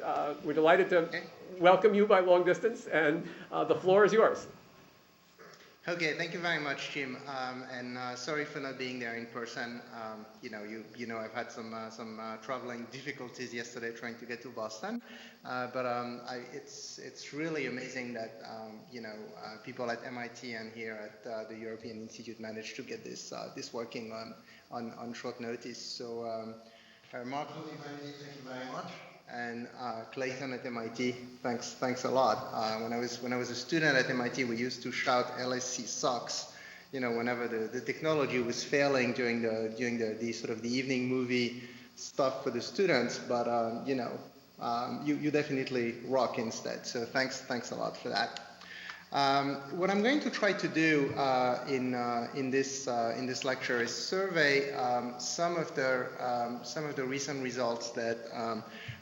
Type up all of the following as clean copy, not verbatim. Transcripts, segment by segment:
much. We're delighted to welcome you by long distance, and the floor is yours. Okay, thank you very much, Jim, and sorry for not being there in person. You know, I've had some traveling difficulties yesterday trying to get to Boston, but it's really amazing that people at MIT and here at the European Institute managed to get this working on short notice. So, Mark, thank you very much. And Clayton at MIT, thanks a lot. When I was a student at MIT, we used to shout "LSC sucks," whenever the technology was failing during the sort of the evening movie stuff for the students. But you definitely rock instead. So thanks a lot for that. What I'm going to try to do in this lecture is survey some of the recent results that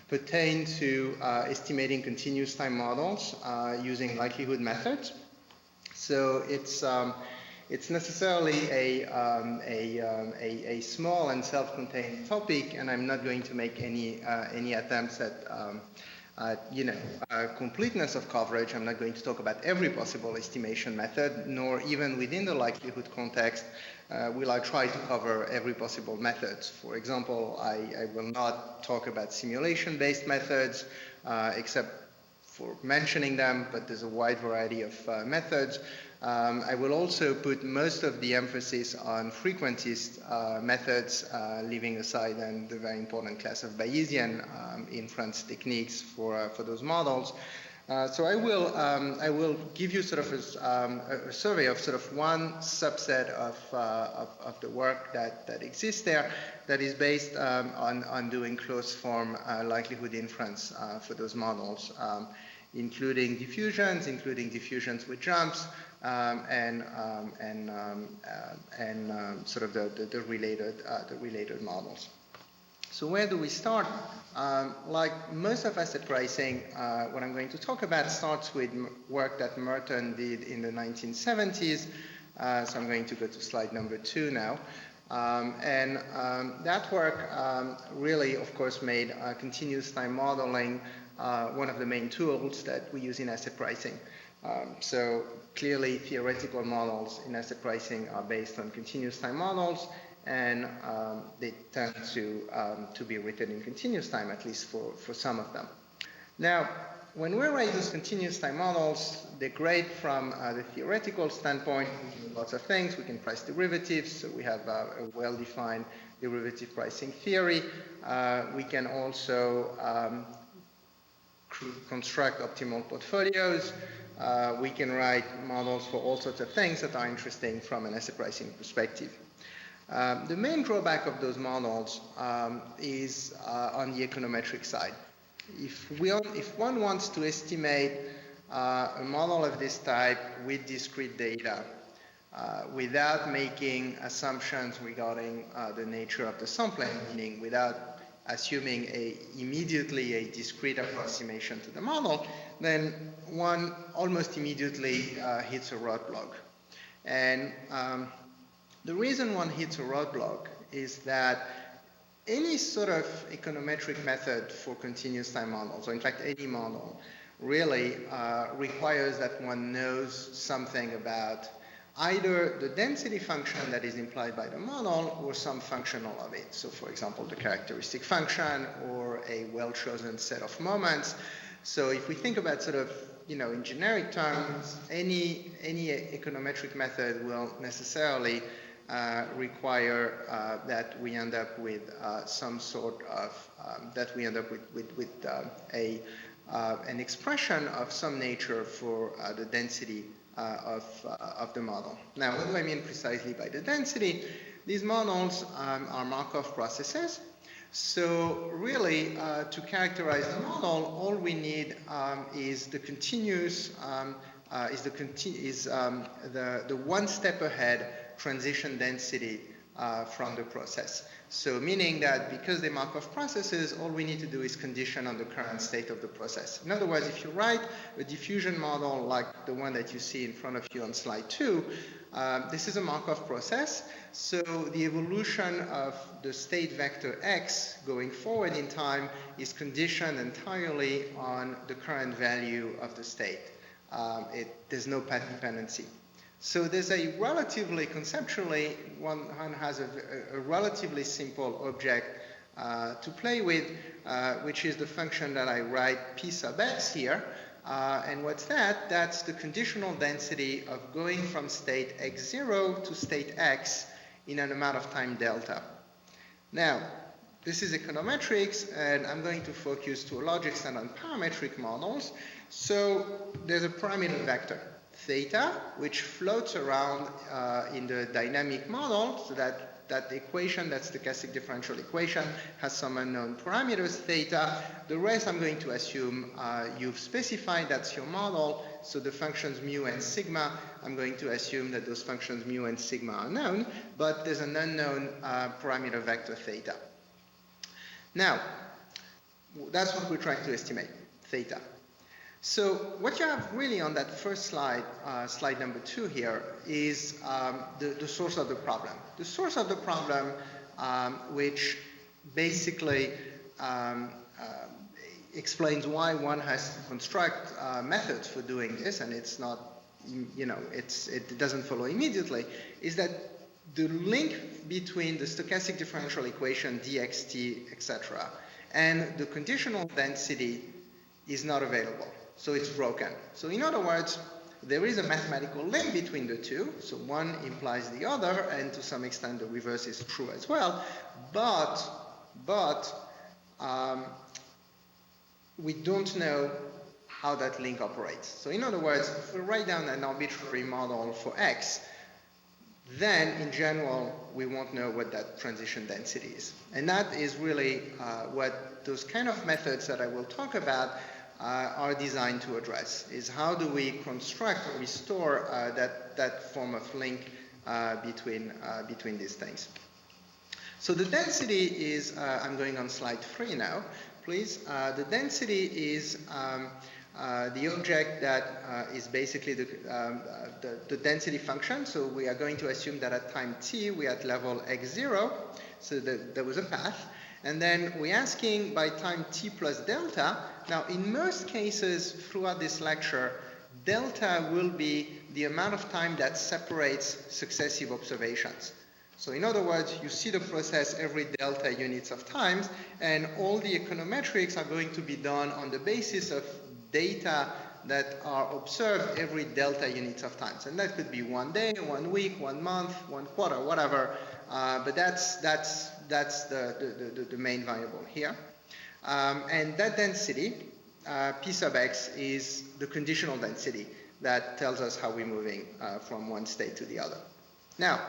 pertain to estimating continuous time models using likelihood methods. So it's necessarily a small and self-contained topic, and I'm not going to make any attempts at completeness of coverage. I'm not going to talk about every possible estimation method, nor even within the likelihood context will I try to cover every possible method. For example, I will not talk about simulation-based methods, except for mentioning them, but there's a wide variety of methods. I will also put most of the emphasis on frequentist methods, leaving aside then the very important class of Bayesian inference techniques for those models. So I will give you sort of a survey of sort of one subset of the work that exists there that is based on doing closed form likelihood inference for those models, including diffusions with jumps, and sort of the related models. So where do we start? Like most of asset pricing, what I'm going to talk about starts with work that Merton did in the 1970s. So I'm going to go to slide number 2 now. That work really, of course, made continuous time modeling one of the main tools that we use in asset pricing. So clearly, theoretical models in asset pricing are based on continuous time models, and they tend to be written in continuous time, at least for some of them. Now, when we write those continuous time models, they're great from the theoretical standpoint. We can do lots of things. We can price derivatives, so we have a well-defined derivative pricing theory. We can also construct optimal portfolios. We can write models for all sorts of things that are interesting from an asset pricing perspective. The main drawback of those models is on the econometric side. If one wants to estimate a model of this type with discrete data without making assumptions regarding the nature of the sampling, meaning without assuming immediately a discrete approximation to the model, then one almost immediately hits a roadblock. And the reason one hits a roadblock is that any sort of econometric method for continuous time models, or in fact any model, really requires that one knows something about either the density function that is implied by the model or some functional of it. So for example, the characteristic function or a well-chosen set of moments. So if we think about sort of, in generic terms, any econometric method will necessarily require that we end up with some sort of, an expression of some nature for the density of the model. Now, what do I mean precisely by the density? These models are Markov processes. So really, to characterize the model, all we need is the continuous, the one step ahead transition density from the process. So meaning that because they're Markov processes, all we need to do is condition on the current state of the process. In other words, if you write a diffusion model like the one that you see in front of you on slide 2, this is a Markov process. So the evolution of the state vector x going forward in time is conditioned entirely on the current value of the state. There's no path dependency. So there's a relatively, conceptually, one has a relatively simple object to play with, which is the function that I write p sub x here. And what's that? That's the conditional density of going from state x0 to state x in an amount of time delta. Now, this is econometrics, and I'm going to focus to a large extent on parametric models. So there's a parameter vector, theta, which floats around in the dynamic model, so that equation, that stochastic differential equation, has some unknown parameters, theta. The rest I'm going to assume you've specified that's your model, so the functions mu and sigma, I'm going to assume that those functions mu and sigma are known, but there's an unknown parameter vector theta. Now, that's what we're trying to estimate, theta. So what you have really on that first slide, slide number 2 here, is the source of the problem. The source of the problem, which basically explains why one has to construct methods for doing this, and it's not, it doesn't follow immediately, is that the link between the stochastic differential equation dxt, etc., and the conditional density is not available. So it's broken. So in other words, there is a mathematical link between the two. So one implies the other, and to some extent the reverse is true as well. But we don't know how that link operates. So in other words, if we write down an arbitrary model for x, then in general we won't know what that transition density is. And that is really what those kind of methods that I will talk about are designed to address, is how do we construct or restore that form of link between these things. So the density is, I'm going on slide 3 now, please. The density is the object that is basically the density function. So we are going to assume that at time t we are at level x0, so that there was a path. And then we're asking by time t plus delta. Now, in most cases throughout this lecture, delta will be the amount of time that separates successive observations. So in other words, you see the process every delta units of times, and all the econometrics are going to be done on the basis of data that are observed every delta units of times. And that could be 1 day, 1 week, 1 month, 1 quarter, whatever. But that's the main variable here. And that density, p sub x, is the conditional density that tells us how we're moving from one state to the other. Now,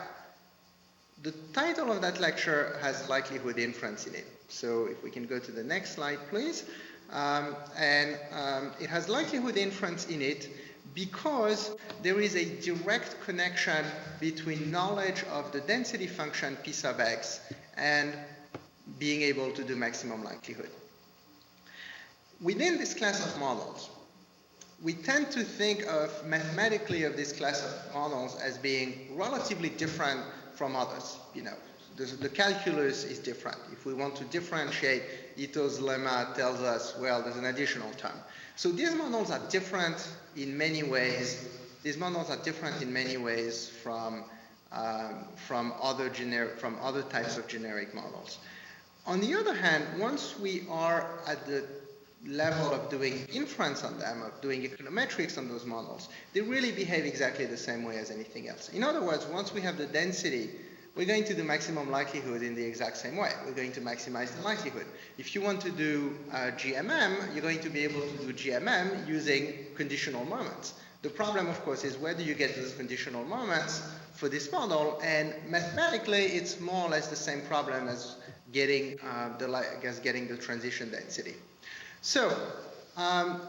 the title of that lecture has likelihood inference in it. So if we can go to the next slide, please. It has likelihood inference in it because there is a direct connection between knowledge of the density function p sub x and being able to do maximum likelihood. Within this class of models, we tend to think of mathematically of this class of models as being relatively different from others. The calculus is different. If we want to differentiate, Ito's lemma tells us, well, there's an additional term. So these models are different in many ways. These models are different in many ways from other types of generic models. On the other hand, once we are at the level of doing inference on them, of doing econometrics on those models, they really behave exactly the same way as anything else. In other words, once we have the density, we're going to do maximum likelihood in the exact same way. We're going to maximize the likelihood. If you want to do GMM, you're going to be able to do GMM using conditional moments. The problem, of course, is where do you get those conditional moments for this model? And mathematically, it's more or less the same problem as getting the transition density. So,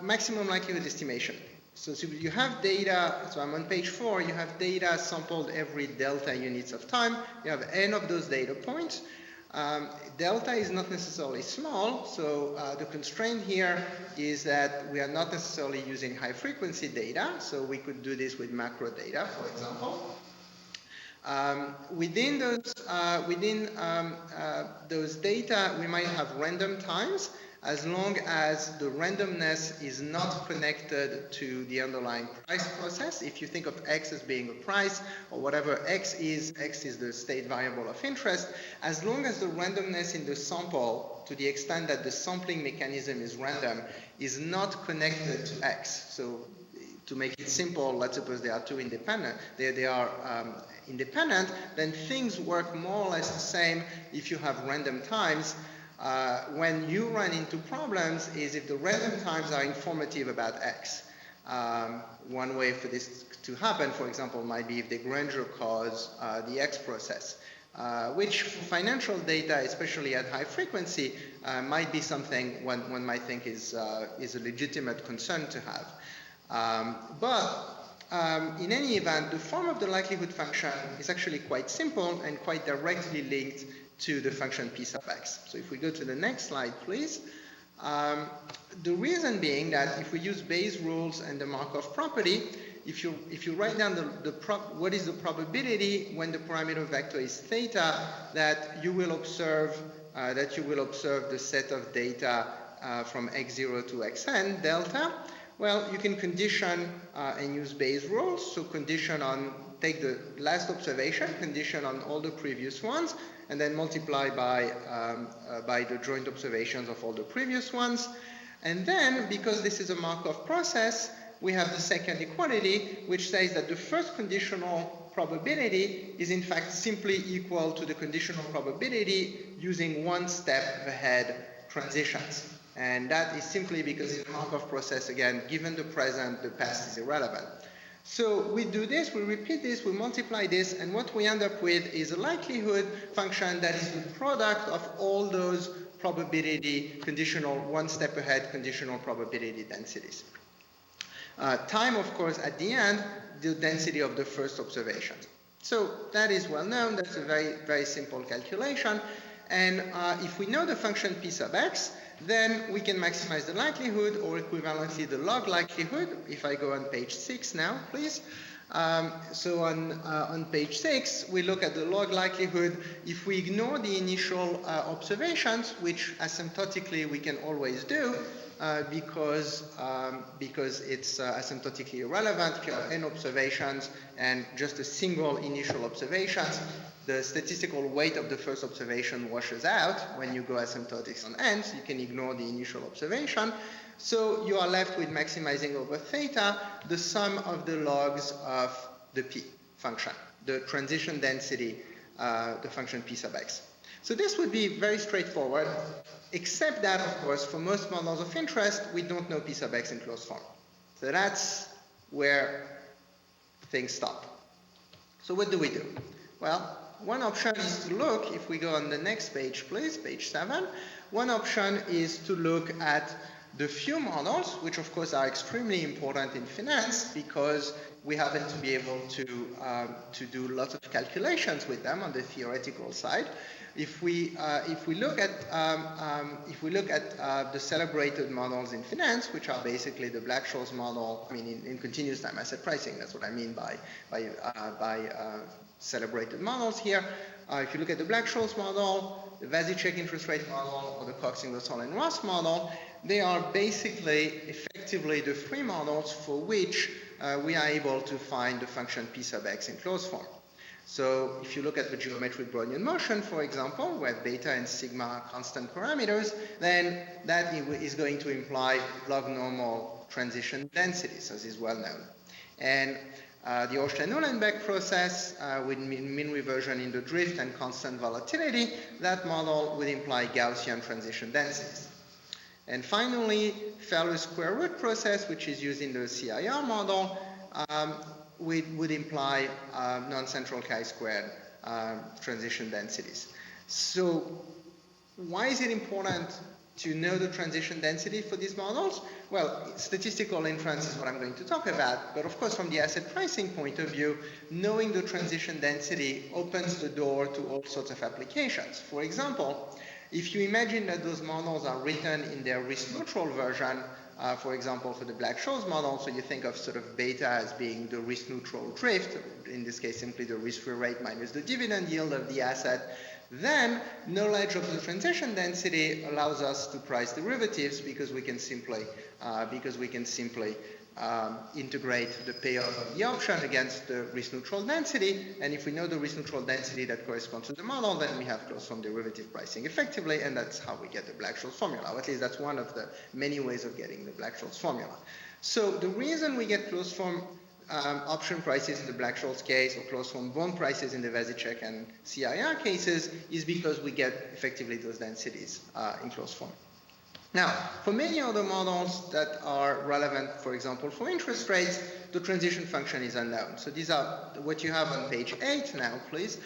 maximum likelihood estimation. So you have data, so I'm on page 4, you have data sampled every delta units of time. You have n of those data points. Delta is not necessarily small, so the constraint here is that we are not necessarily using high frequency data, so we could do this with macro data, for example. Within those data, we might have random times, as long as the randomness is not connected to the underlying price process. If you think of x as being a price, or whatever x is the state variable of interest, as long as the randomness in the sample, to the extent that the sampling mechanism is random, is not connected to x. So to make it simple, let's suppose they are two independent, they are independent, then things work more or less the same if you have random times. When you run into problems is if the random times are informative about x. One way for this to happen, for example, might be if the grandeur cause the x process, which for financial data, especially at high frequency, might be something one might think is a legitimate concern to have. In any event, the form of the likelihood function is actually quite simple and quite directly linked to the function p sub x. So if we go to the next slide, please. The reason being that if we use Bayes rules and the Markov property, if you write down what is the probability when the parameter vector is theta that you will observe the set of data from x0 to xn delta, well, you can condition and use Bayes rules. So condition on, take the last observation, condition on all the previous ones, and then multiply by the joint observations of all the previous ones. And then, because this is a Markov process, we have the second equality, which says that the first conditional probability is in fact simply equal to the conditional probability using one step ahead transitions. And that is simply because in the Markov process, again, given the present, the past is irrelevant. So we do this, we repeat this, we multiply this, and what we end up with is a likelihood function that is the product of all those probability conditional, one step ahead conditional probability densities. Time, of course, at the end, the density of the first observation. So that is well known, that's a very, very simple calculation. And if we know the function p sub x, then we can maximize the likelihood, or equivalently the log likelihood. If I go on page 6 now, please. So on page 6, we look at the log likelihood. If we ignore the initial observations, which asymptotically we can always do, because it's asymptotically irrelevant. If you have n observations and just a single initial observations, the statistical weight of the first observation washes out when you go asymptotics on n, so you can ignore the initial observation. So you are left with maximizing over theta the sum of the logs of the p function, the transition density, the function p sub x. So this would be very straightforward, except that, of course, for most models of interest, we don't know p sub x in closed form. So that's where things stop. So what do we do? Well, one option is to look, if we go on the next page, please, page 7, one option is to look at the few models, which of course are extremely important in finance because we happen to be able to do lots of calculations with them on the theoretical side. If we look at the celebrated models in finance, which are basically the Black-Scholes model, I mean in continuous time asset pricing, that's what I mean by celebrated models here. If you look at the Black-Scholes model, the Vasicek interest rate model, or the Cox-Ingersoll and Ross model, they are basically effectively the three models for which we are able to find the function p sub x in closed form. So if you look at the geometric Brownian motion, for example, where beta and sigma are constant parameters, then that is going to imply log normal transition densities, as is well known. And the Orstein-Uhlenbeck process with mean reversion in the drift and constant volatility, that model would imply Gaussian transition densities. And finally, Fellow's square root process, which is used in the CIR model, would imply non-central chi-squared transition densities. So why is it important to know the transition density for these models? Well, statistical inference is what I'm going to talk about, but of course from the asset pricing point of view, knowing the transition density opens the door to all sorts of applications. For example, if you imagine that those models are written in their risk-neutral version, for example, for the Black-Scholes model, so you think of sort of beta as being the risk-neutral drift, in this case simply the risk-free rate minus the dividend yield of the asset, then knowledge of the transition density allows us to price derivatives because we can simply integrate the payoff of the option against the risk-neutral density, and if we know the risk-neutral density that corresponds to the model, then we have closed-form derivative pricing effectively, and that's how we get the Black-Scholes formula, or at least that's one of the many ways of getting the Black-Scholes formula. So the reason we get closed-form option prices in the Black-Scholes case or closed-form bond prices in the Vasicek and CIR cases is because we get effectively those densities in closed form. Now, for many other models that are relevant, for example, for interest rates, the transition function is unknown. So these are what you have on page 8 now, please,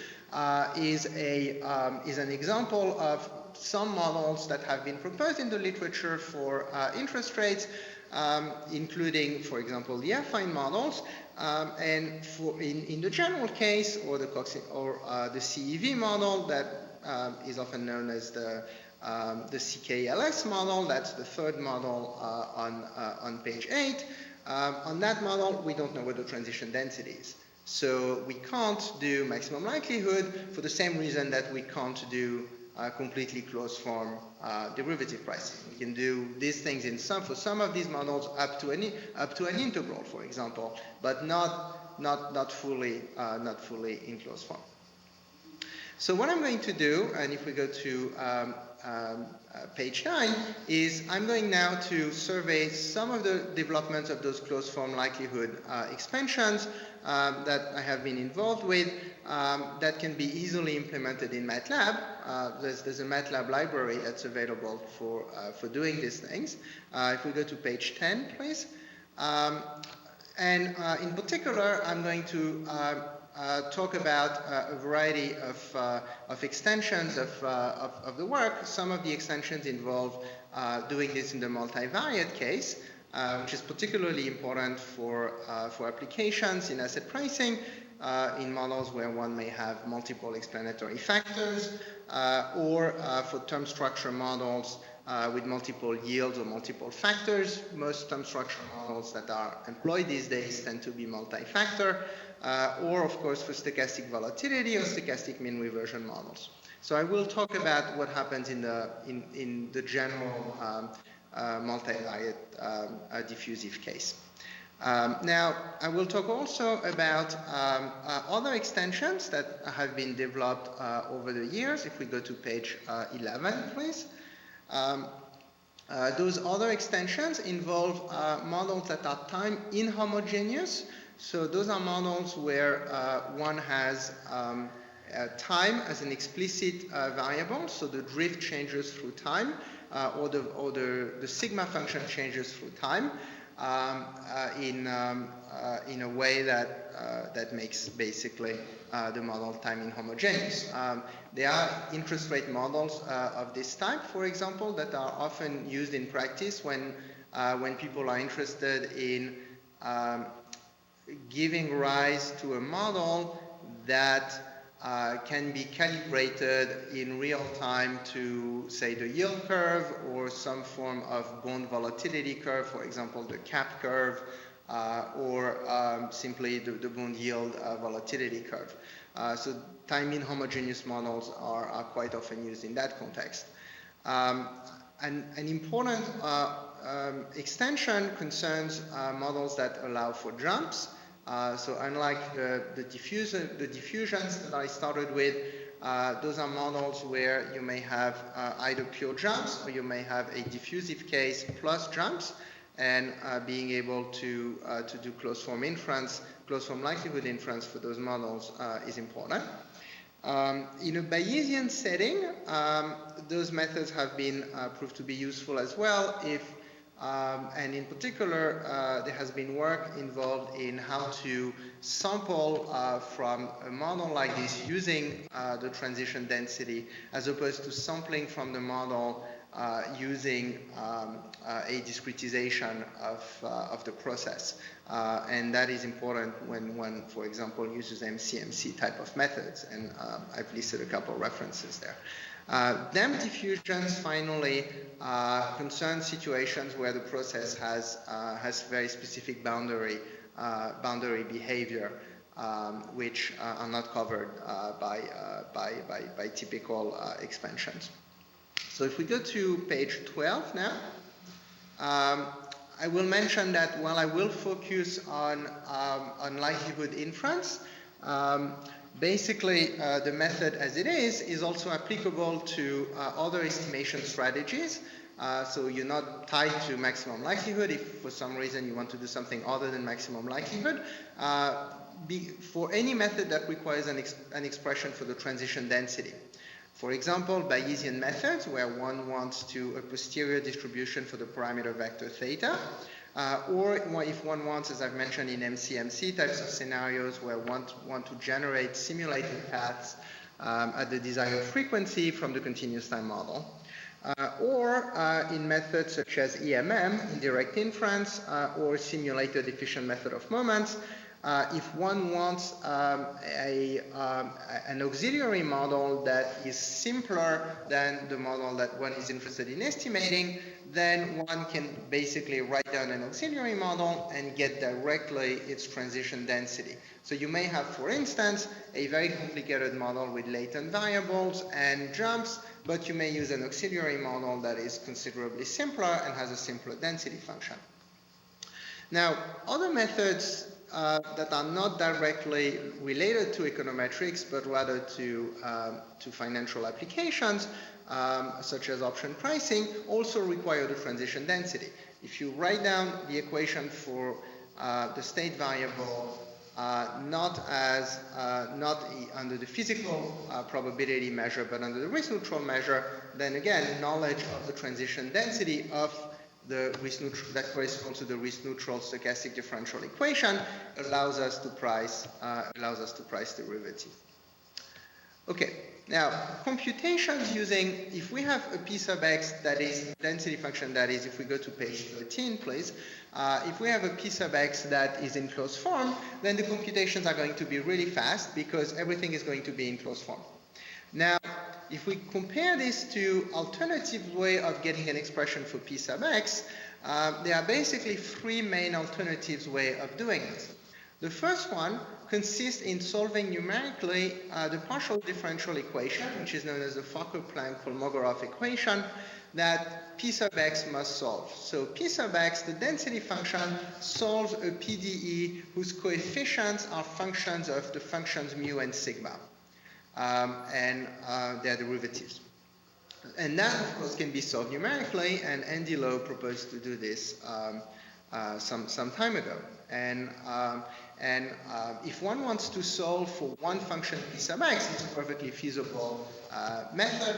is an example of some models that have been proposed in the literature for interest rates, including, for example, the Affine models, and in the general case, or the CEV model that is often known as the CKLS model, that's the third model on page 8. On that model, we don't know what the transition density is. So we can't do maximum likelihood for the same reason that we can't do completely closed form derivative pricing. We can do these things for some of these models up to an integral, for example, but not fully in closed form. So what I'm going to do, and if we go to page 9, is I'm going now to survey some of the developments of those closed form likelihood expansions that I have been involved with that can be easily implemented in MATLAB. There's a MATLAB library that's available for doing these things. If we go to page 10, please. And in particular, I'm going to talk about a variety of extensions of the work. Some of the extensions involve doing this in the multivariate case, which is particularly important for applications in asset pricing, in models where one may have multiple explanatory factors, or for term structure models with multiple yields or multiple factors. Most term structure models that are employed these days tend to be multi-factor, or of course for stochastic volatility or stochastic mean reversion models. So I will talk about what happens in the general multivariate diffusive case. Now, I will talk also about other extensions that have been developed over the years. If we go to page 11, please. Those other extensions involve models that are time inhomogeneous. So those are models where one has time as an explicit variable, so the drift changes through time, or the sigma function changes through time in a way that makes basically the model time inhomogeneous. There are interest rate models of this type, for example, that are often used in practice when people are interested in giving rise to a model that can be calibrated in real time to, say, the yield curve or some form of bond volatility curve, for example, the cap curve, or simply the bond yield volatility curve. So time inhomogeneous models are quite often used in that context. An important extension concerns models that allow for jumps. So unlike the diffusions that I started with, those are models where you may have either pure jumps or you may have a diffusive case plus jumps, and being able to do closed form inference, closed form likelihood inference for those models is important. In a Bayesian setting, those methods have been proved to be useful as well if and in particular, there has been work involved in how to sample from a model like this using the transition density, as opposed to sampling from the model using a discretization of the process. And that is important when one, for example, uses MCMC type of methods. And I've listed a couple of references there. Damped diffusions, finally, concern situations where the process has very specific boundary behavior, which are not covered by typical expansions. So if we go to page 12 now, I will mention that while I will focus on likelihood inference, basically the method as it is also applicable to other estimation strategies. So you're not tied to maximum likelihood. If for some reason you want to do something other than maximum likelihood, for any method that requires an expression for the transition density. For example, Bayesian methods, where one wants a posterior distribution for the parameter vector theta, or if one wants, as I've mentioned in MCMC types of scenarios, where one want to generate simulated paths at the desired frequency from the continuous time model. Or in methods such as EMM, indirect inference, or simulated efficient method of moments, if one wants an auxiliary model that is simpler than the model that one is interested in estimating, then one can basically write down an auxiliary model and get directly its transition density. So you may have, for instance, a very complicated model with latent variables and jumps, but you may use an auxiliary model that is considerably simpler and has a simpler density function. Now, other methods that are not directly related to econometrics, but rather to financial applications, such as option pricing, also require the transition density. If you write down the equation for the state variable, not under the physical probability measure, but under the risk neutral measure, then again, knowledge of the transition density of the risk neutral, that corresponds to the risk neutral stochastic differential equation, allows us to price derivative. Okay, now computations using, if we have a P sub x that is density function, that is, if we go to page 13, please, if we have a P sub x that is in closed form, then the computations are going to be really fast because everything is going to be in closed form. Now, if we compare this to alternative way of getting an expression for P sub x, there are basically three main alternatives way of doing this. The first one consists in solving numerically the partial differential equation, which is known as the Fokker-Planck-Kolmogorov equation, that P sub x must solve. So P sub x, the density function, solves a PDE whose coefficients are functions of the functions mu and sigma. And their derivatives. And that, of course, can be solved numerically, and Andy Lowe proposed to do this some time ago. And if one wants to solve for one function P sub x, it's a perfectly feasible method.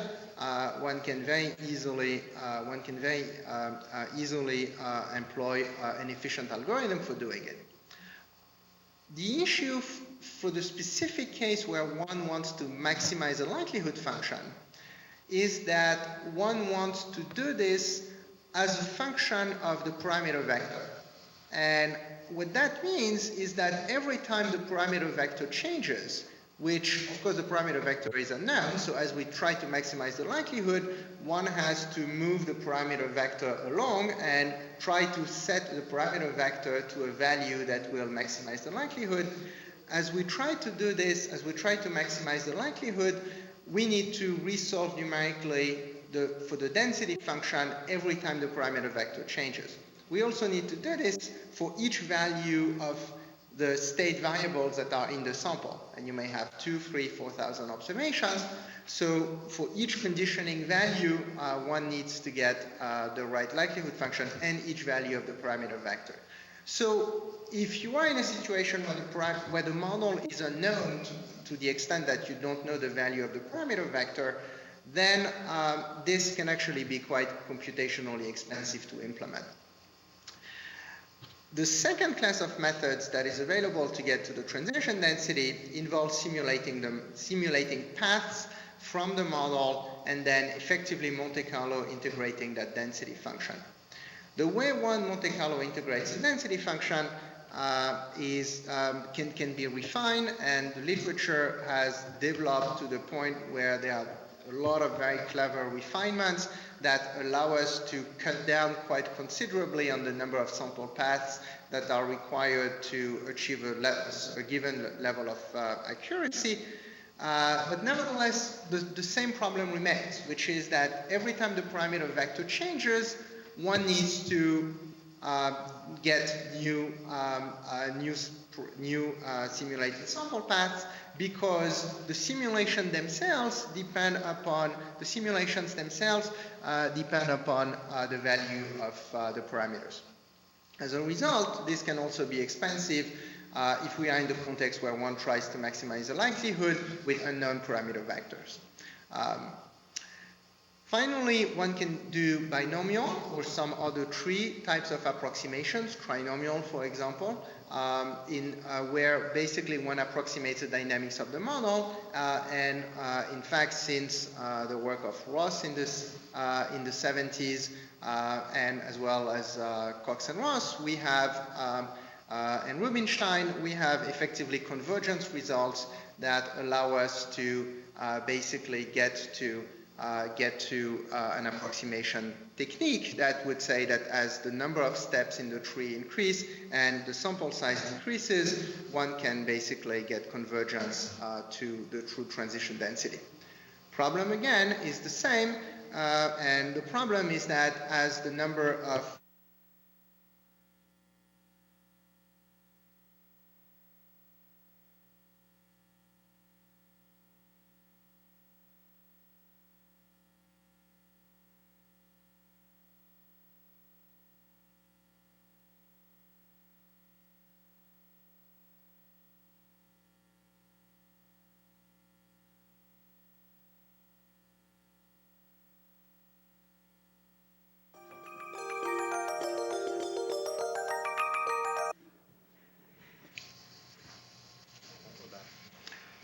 One can very easily employ an efficient algorithm for doing it. The issue for the specific case where one wants to maximize a likelihood function is that one wants to do this as a function of the parameter vector. And what that means is that every time the parameter vector changes, which of course the parameter vector is unknown, so as we try to maximize the likelihood, one has to move the parameter vector along and try to set the parameter vector to a value that will maximize the likelihood. As we try to do this, as we try to maximize the likelihood, we need to resolve numerically for the density function every time the parameter vector changes. We also need to do this for each value of the state variables that are in the sample. And you may have 2, 3, 4,000 observations. So for each conditioning value, one needs to get the right likelihood function and each value of the parameter vector. So if you are in a situation where the model is unknown to the extent that you don't know the value of the parameter vector, then this can actually be quite computationally expensive to implement. The second class of methods that is available to get to the transition density involves simulating paths from the model and then effectively Monte Carlo integrating that density function. The way one Monte Carlo integrates the density function can be refined, and the literature has developed to the point where there are a lot of very clever refinements that allow us to cut down quite considerably on the number of sample paths that are required to achieve a given level of accuracy. But nevertheless, the same problem remains, which is that every time the parameter vector changes, one needs to get new simulated sample paths, because the simulations themselves depend upon the value of the parameters. As a result, this can also be expensive if we are in the context where one tries to maximize the likelihood with unknown parameter vectors. Finally, one can do binomial or some other three types of approximations, trinomial, for example, where basically one approximates the dynamics of the model. In fact, since the work of Ross in the 70s and as well as Cox and Ross, we have and Rubinstein, we have effectively convergence results that allow us to basically get to an approximation technique that would say that as the number of steps in the tree increase and the sample size increases, one can basically get convergence to the true transition density. Problem again is the same, and the problem is that as the number of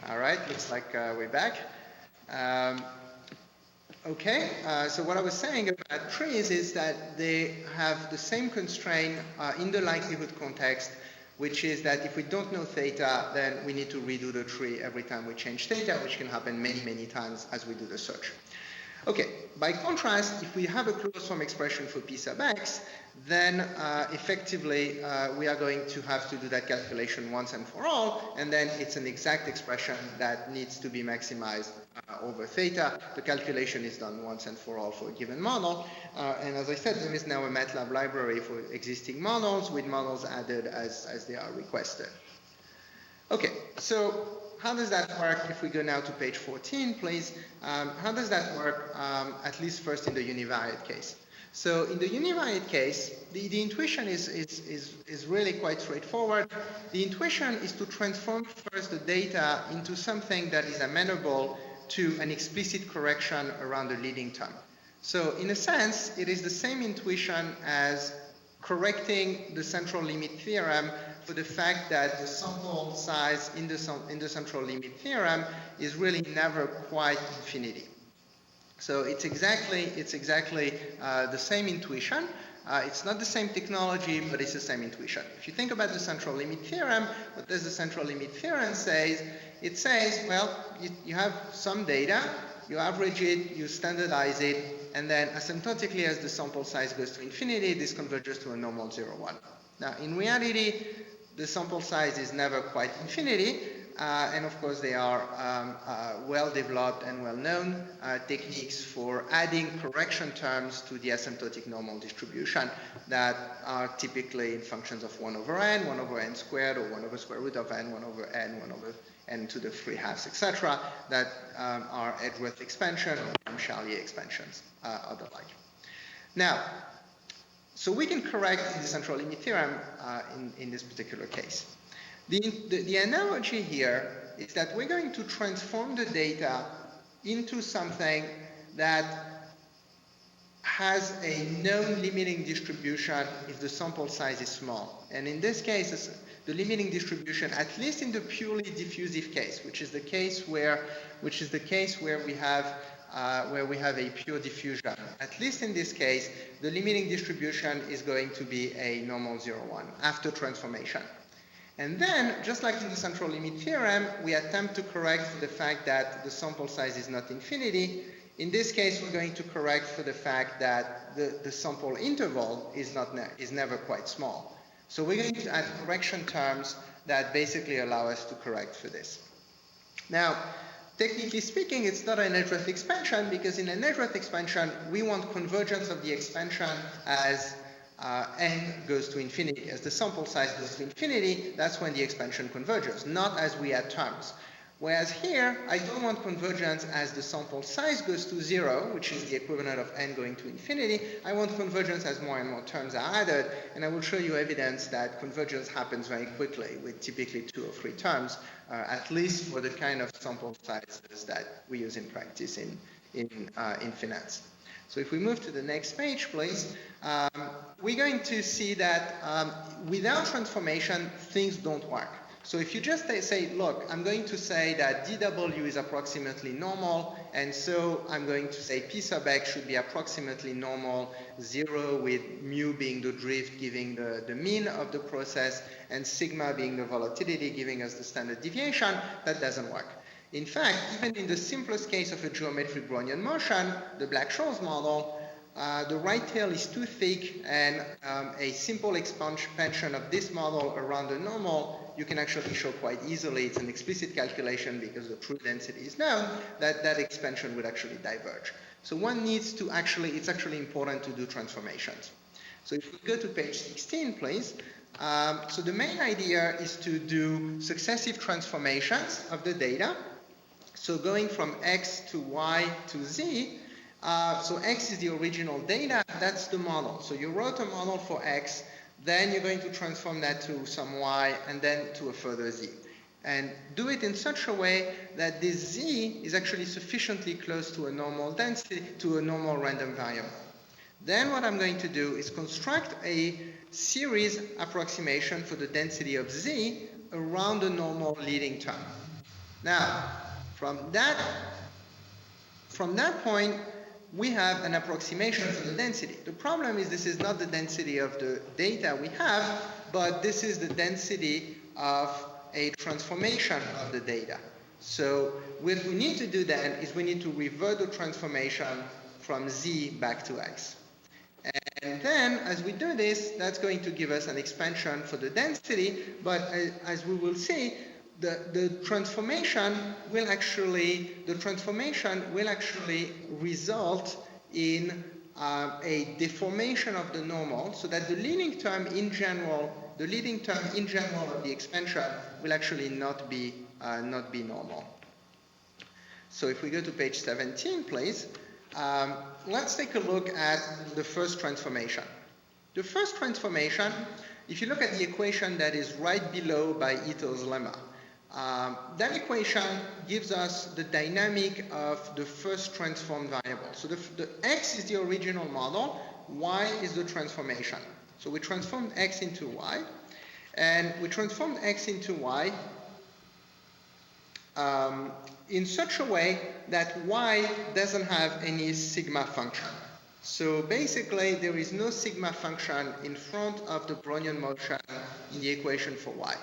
All right, looks like we're back. Okay, so what I was saying about trees is that they have the same constraint in the likelihood context, which is that if we don't know theta, then we need to redo the tree every time we change theta, which can happen many, many times as we do the search. Okay, by contrast, if we have a closed form expression for p sub x, then effectively we are going to have to do that calculation once and for all, and then it's an exact expression that needs to be maximized over theta. The calculation is done once and for all for a given model, and as I said, there is now a MATLAB library for existing models with models added as they are requested. Okay, so how does that work? If we go now to page 14, please. How does that work, at least first in the univariate case? So in the univariate case, the intuition is really quite straightforward. The intuition is to transform first the data into something that is amenable to an explicit correction around the leading term. So in a sense, it is the same intuition as correcting the central limit theorem for the fact that the sample size in the central limit theorem is really never quite infinity. So it's exactly the same intuition. It's not the same technology, but it's the same intuition. If you think about the central limit theorem, what does the central limit theorem say? It says, well, you have some data, you average it, you standardize it, and then asymptotically as the sample size goes to infinity, this converges to a normal 0, 1. Now, in reality, the sample size is never quite infinity, and of course there are well-developed and well-known techniques for adding correction terms to the asymptotic normal distribution that are typically in functions of 1 over n, 1 over n squared, or 1 over square root of n, 1 over n, 1 over n to the 3/2, etc., that are Edgeworth expansion or Charlier expansions or the like. Now, so we can correct the central limit theorem in this particular case. The analogy here is that we're going to transform the data into something that has a known limiting distribution if the sample size is small. And in this case, the limiting distribution, at least in the purely diffusive case, which is the case where we have a pure diffusion. At least in this case, the limiting distribution is going to be a normal 0, 1 after transformation. And then, just like in the central limit theorem, we attempt to correct for the fact that the sample size is not infinity. In this case, we're going to correct for the fact that the sample interval is never quite small. So we're going to add correction terms that basically allow us to correct for this. Now, technically speaking, it's not an Edgeworth expansion, because in an Edgeworth expansion, we want convergence of the expansion as n goes to infinity. As the sample size goes to infinity, that's when the expansion converges, not as we add terms. Whereas here, I don't want convergence as the sample size goes to 0, which is the equivalent of n going to infinity. I want convergence as more and more terms are added, and I will show you evidence that convergence happens very quickly with typically 2 or 3 terms, at least for the kind of sample sizes that we use in practice in finance. So if we move to the next page, please, we're going to see that without transformation, things don't work. So if you just say, look, I'm going to say that dw is approximately normal, and so I'm going to say p sub x should be approximately normal, 0 with mu being the drift giving the mean of the process, and sigma being the volatility giving us the standard deviation, that doesn't work. In fact, even in the simplest case of a geometric Brownian motion, the Black-Scholes model, the right tail is too thick, and a simple expansion of this model around the normal, you can actually show quite easily, it's an explicit calculation because the true density is known, that expansion would actually diverge. So one needs to it's actually important to do transformations. So if we go to page 16, please. So the main idea is to do successive transformations of the data. So going from x to y to z, so x is the original data, that's the model. So you wrote a model for x, then you're going to transform that to some y, and then to a further z. And do it in such a way that this z is actually sufficiently close to a normal density, to a normal random variable. Then what I'm going to do is construct a series approximation for the density of z around the normal leading term. Now, from that point, we have an approximation for the density. The problem is this is not the density of the data we have, but this is the density of a transformation of the data. So what we need to do then is we need to revert the transformation from z back to x. And then, as we do this, that's going to give us an expansion for the density, but as we will see, the transformation will actually result in a deformation of the normal, so that the leading term in general of the expansion will actually not be normal. So if we go to page 17, please, let's take a look at the first transformation. The first transformation, if you look at the equation that is right below by Ito's lemma, that equation gives us the dynamic of the first transformed variable. So the x is the original model, y is the transformation. So we transformed x into y, and we transformed x into y in such a way that y doesn't have any sigma function. So basically, there is no sigma function in front of the Brownian motion in the equation for y.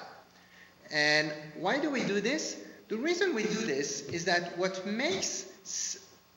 And why do we do this? The reason we do this is that what makes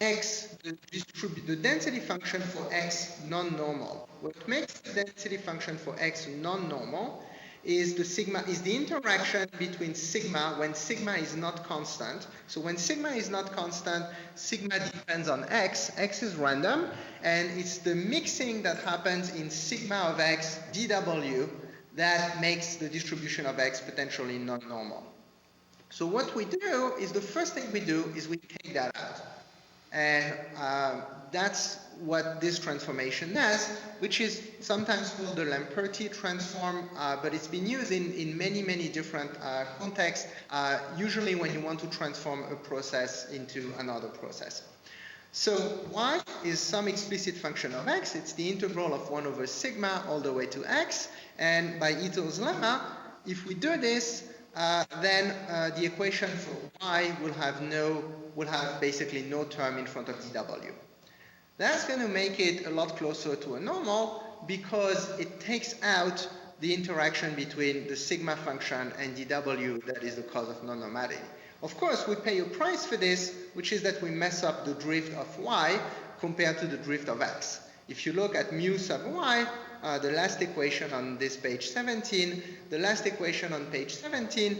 x, the density function for x non-normal, what makes the density function for x non-normal is the interaction between sigma when sigma is not constant. So when sigma is not constant, sigma depends on x is random, and it's the mixing that happens in sigma of x dw that makes the distribution of x potentially non-normal. So what we do is, the first thing we do is we take that out. And that's what this transformation does, which is sometimes called the Lamprey transform, but it's been used in many, many different contexts, usually when you want to transform a process into another process. So y is some explicit function of x. It's the integral of 1 over sigma all the way to x. And by Ito's lemma, if we do this, then the equation for y will have basically no term in front of dw. That's going to make it a lot closer to a normal because it takes out the interaction between the sigma function and dw that is the cause of non-normality. Of course, we pay a price for this, which is that we mess up the drift of y compared to the drift of x. If you look at mu sub y, the last equation on this page 17, the last equation on page 17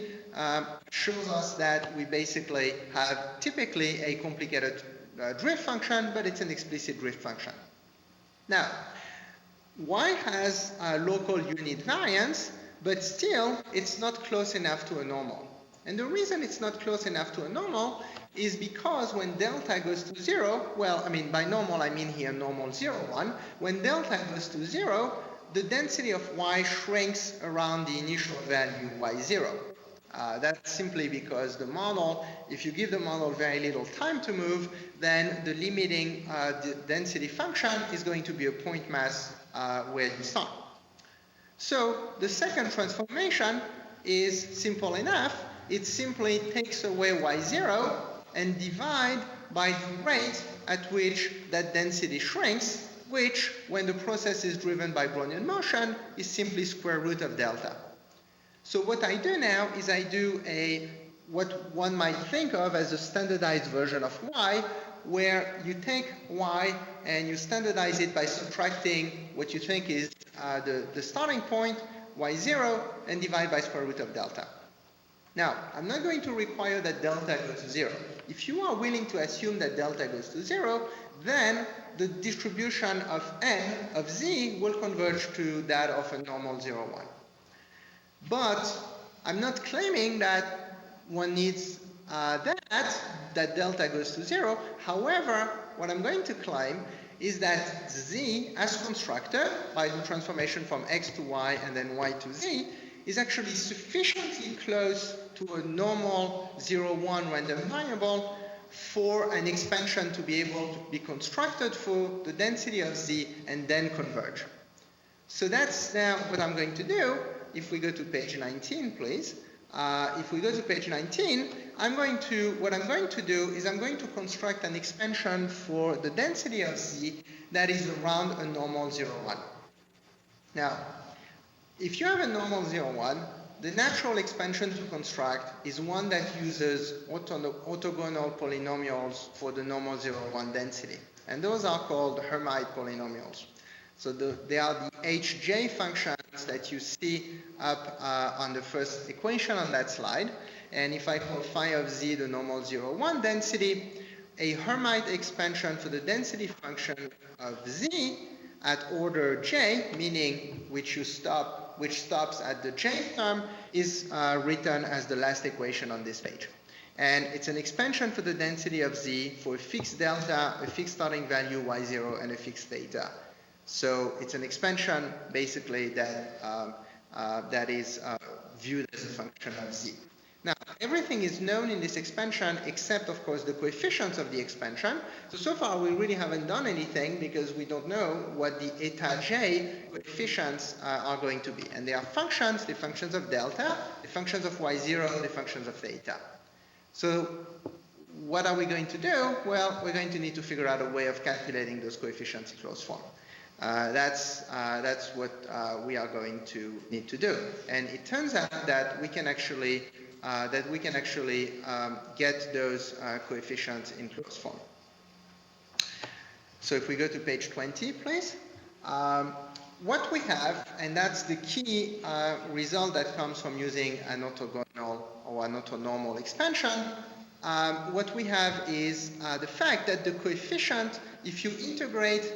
shows us that we basically have typically a complicated drift function, but it's an explicit drift function. Now, y has local unit variance, but still it's not close enough to a normal. And the reason it's not close enough to a normal is because when delta goes to 0, well, I mean, by normal, I mean here normal 0, 1. When delta goes to 0, the density of y shrinks around the initial value y0. That's simply because the model, if you give the model very little time to move, then the limiting density function is going to be a point mass where you start. So the second transformation is simple enough. It simply takes away y0 and divide by the rate at which that density shrinks, which, when the process is driven by Brownian motion, is simply square root of delta. So what I do now is I do what one might think of as a standardized version of y, where you take y and you standardize it by subtracting what you think is the starting point, y0, and divide by square root of delta. Now, I'm not going to require that delta goes to 0. If you are willing to assume that delta goes to 0, then the distribution of n of z will converge to that of a normal 0, 1. But I'm not claiming that one needs that delta goes to 0. However, what I'm going to claim is that z, as constructed by the transformation from x to y and then y to z, is actually sufficiently close to a normal 0, 1 random variable for an expansion to be able to be constructed for the density of z and then converge. So that's now what I'm going to do. If we go to page 19, please. If we go to page 19, what I'm going to do is I'm going to construct an expansion for the density of z that is around a normal 0, 1. Now, if you have a normal 0, 1, the natural expansion to construct is one that uses orthogonal polynomials for the normal 0, 1 density. And those are called Hermite polynomials. So they are the hj functions that you see up on the first equation on that slide. And if I call phi of z the normal 0, 1 density, a Hermite expansion for the density function of z at order j, meaning which stops at the j term, is written as the last equation on this page. And it's an expansion for the density of z for a fixed delta, a fixed starting value y0, and a fixed theta. So it's an expansion basically that is viewed as a function of z. Now, everything is known in this expansion except, of course, the coefficients of the expansion. So far, we really haven't done anything because we don't know what the eta j coefficients are going to be. And they are functions, the functions of delta, the functions of y0, the functions of theta. So what are we going to do? Well, we're going to need to figure out a way of calculating those coefficients in closed form. That's what we are going to need to do. And it turns out that we can actually get those coefficients in closed form. So if we go to page 20, please. What we have, and that's the key result that comes from using an orthogonal or an orthonormal expansion, what we have is the fact that the coefficient, if you integrate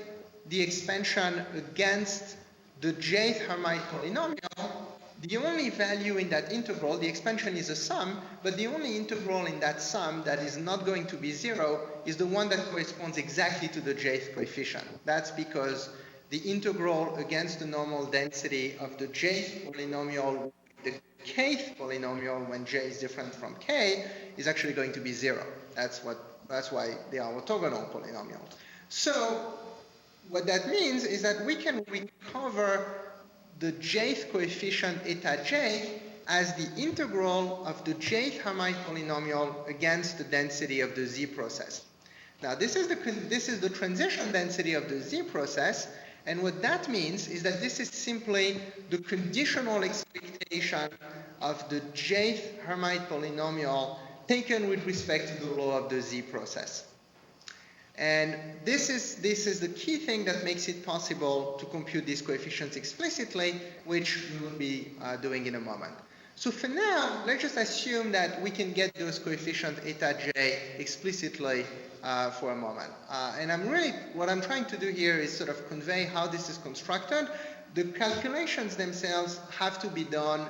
the expansion against the jth Hermite polynomial, the only value in that integral, the expansion is a sum, but the only integral in that sum that is not going to be 0 is the one that corresponds exactly to the jth coefficient. That's because the integral against the normal density of the jth polynomial, the kth polynomial when j is different from k, is actually going to be 0. That's what That's why they are orthogonal polynomials. So what that means is that we can recover the jth coefficient eta j as the integral of the jth Hermite polynomial against the density of the z process. Now this is the transition density of the z process, and what that means is that this is simply the conditional expectation of the jth Hermite polynomial taken with respect to the law of the z process. And this is the key thing that makes it possible to compute these coefficients explicitly, which we will be doing in a moment. So for now, let's just assume that we can get those coefficients eta j explicitly for a moment. And what I'm trying to do here is sort of convey how this is constructed. The calculations themselves have to be done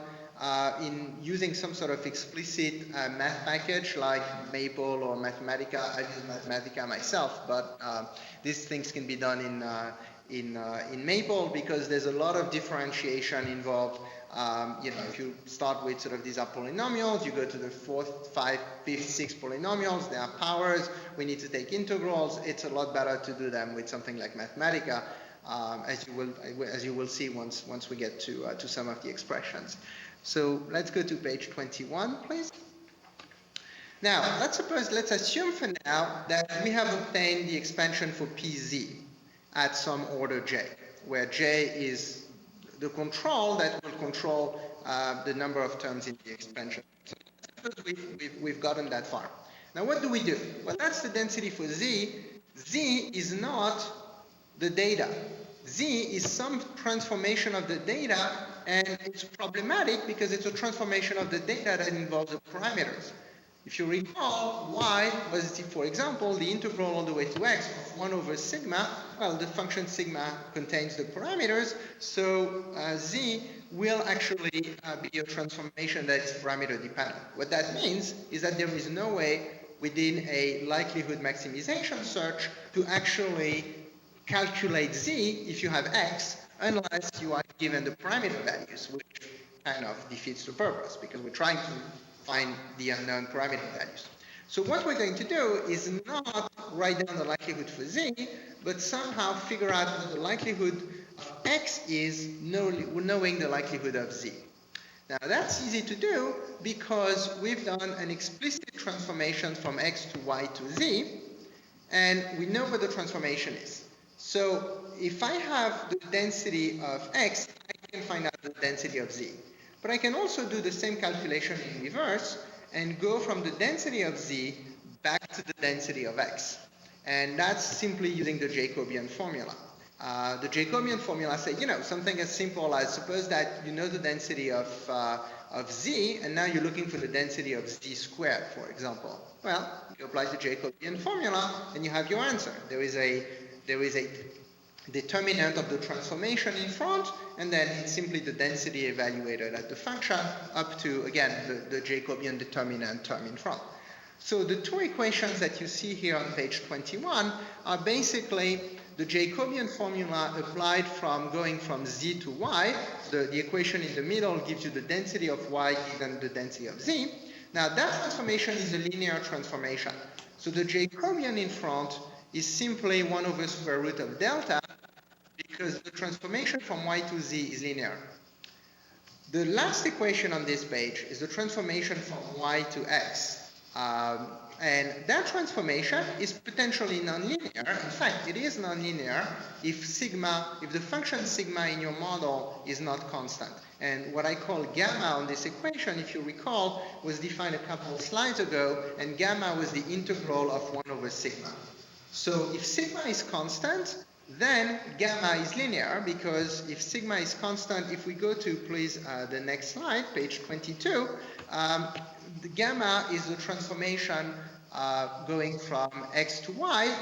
in using some sort of explicit math package like Maple or Mathematica. I use Mathematica myself, but these things can be done in Maple because there's a lot of differentiation involved. If you start with sort of these are polynomials, you go to the 4th, 5th, 5th, 6th polynomials, there are powers, we need to take integrals. It's a lot better to do them with something like Mathematica, as you will see once we get to some of the expressions. So let's go to page 21, please. Now, let's assume for now that we have obtained the expansion for pz at some order j, where j is the control that will control the number of terms in the expansion. So suppose we've gotten that far. Now what do we do? Well, that's the density for z. Z is not the data. Z is some transformation of the data, and it's problematic because it's a transformation of the data that involves the parameters. If you recall, y was, for example, the integral all the way to x of 1 over sigma. Well, the function sigma contains the parameters, so z will actually be a transformation that's parameter dependent. What that means is that there is no way within a likelihood maximization search to actually calculate z if you have x unless you are given the parameter values, which kind of defeats the purpose because we're trying to find the unknown parameter values. So what we're going to do is not write down the likelihood for z, but somehow figure out what the likelihood of x is knowing the likelihood of z. Now that's easy to do because we've done an explicit transformation from x to y to z, and we know what the transformation is. So if I have the density of x, I can find out the density of z. But I can also do the same calculation in reverse and go from the density of z back to the density of x. And that's simply using the Jacobian formula. The Jacobian formula says, something as simple as suppose that you know the density of z, and now you're looking for the density of z squared, for example. Well, you apply the Jacobian formula, and you have your answer. There is a determinant of the transformation in front, and then it's simply the density evaluated at the function up to, again, the Jacobian determinant term in front. So the two equations that you see here on page 21 are basically the Jacobian formula applied from going from z to y. The equation in the middle gives you the density of y given the density of z. Now that transformation is a linear transformation. So the Jacobian in front is simply 1 over square root of delta because the transformation from y to z is linear. The last equation on this page is the transformation from y to x. And that transformation is potentially nonlinear. In fact, it is nonlinear if the function sigma in your model is not constant. And what I call gamma on this equation, if you recall, was defined a couple of slides ago, and gamma was the integral of 1 over sigma. So if sigma is constant, then gamma is linear, because if sigma is constant, if we go to, please, the next slide, page 22, the gamma is the transformation going from x to y,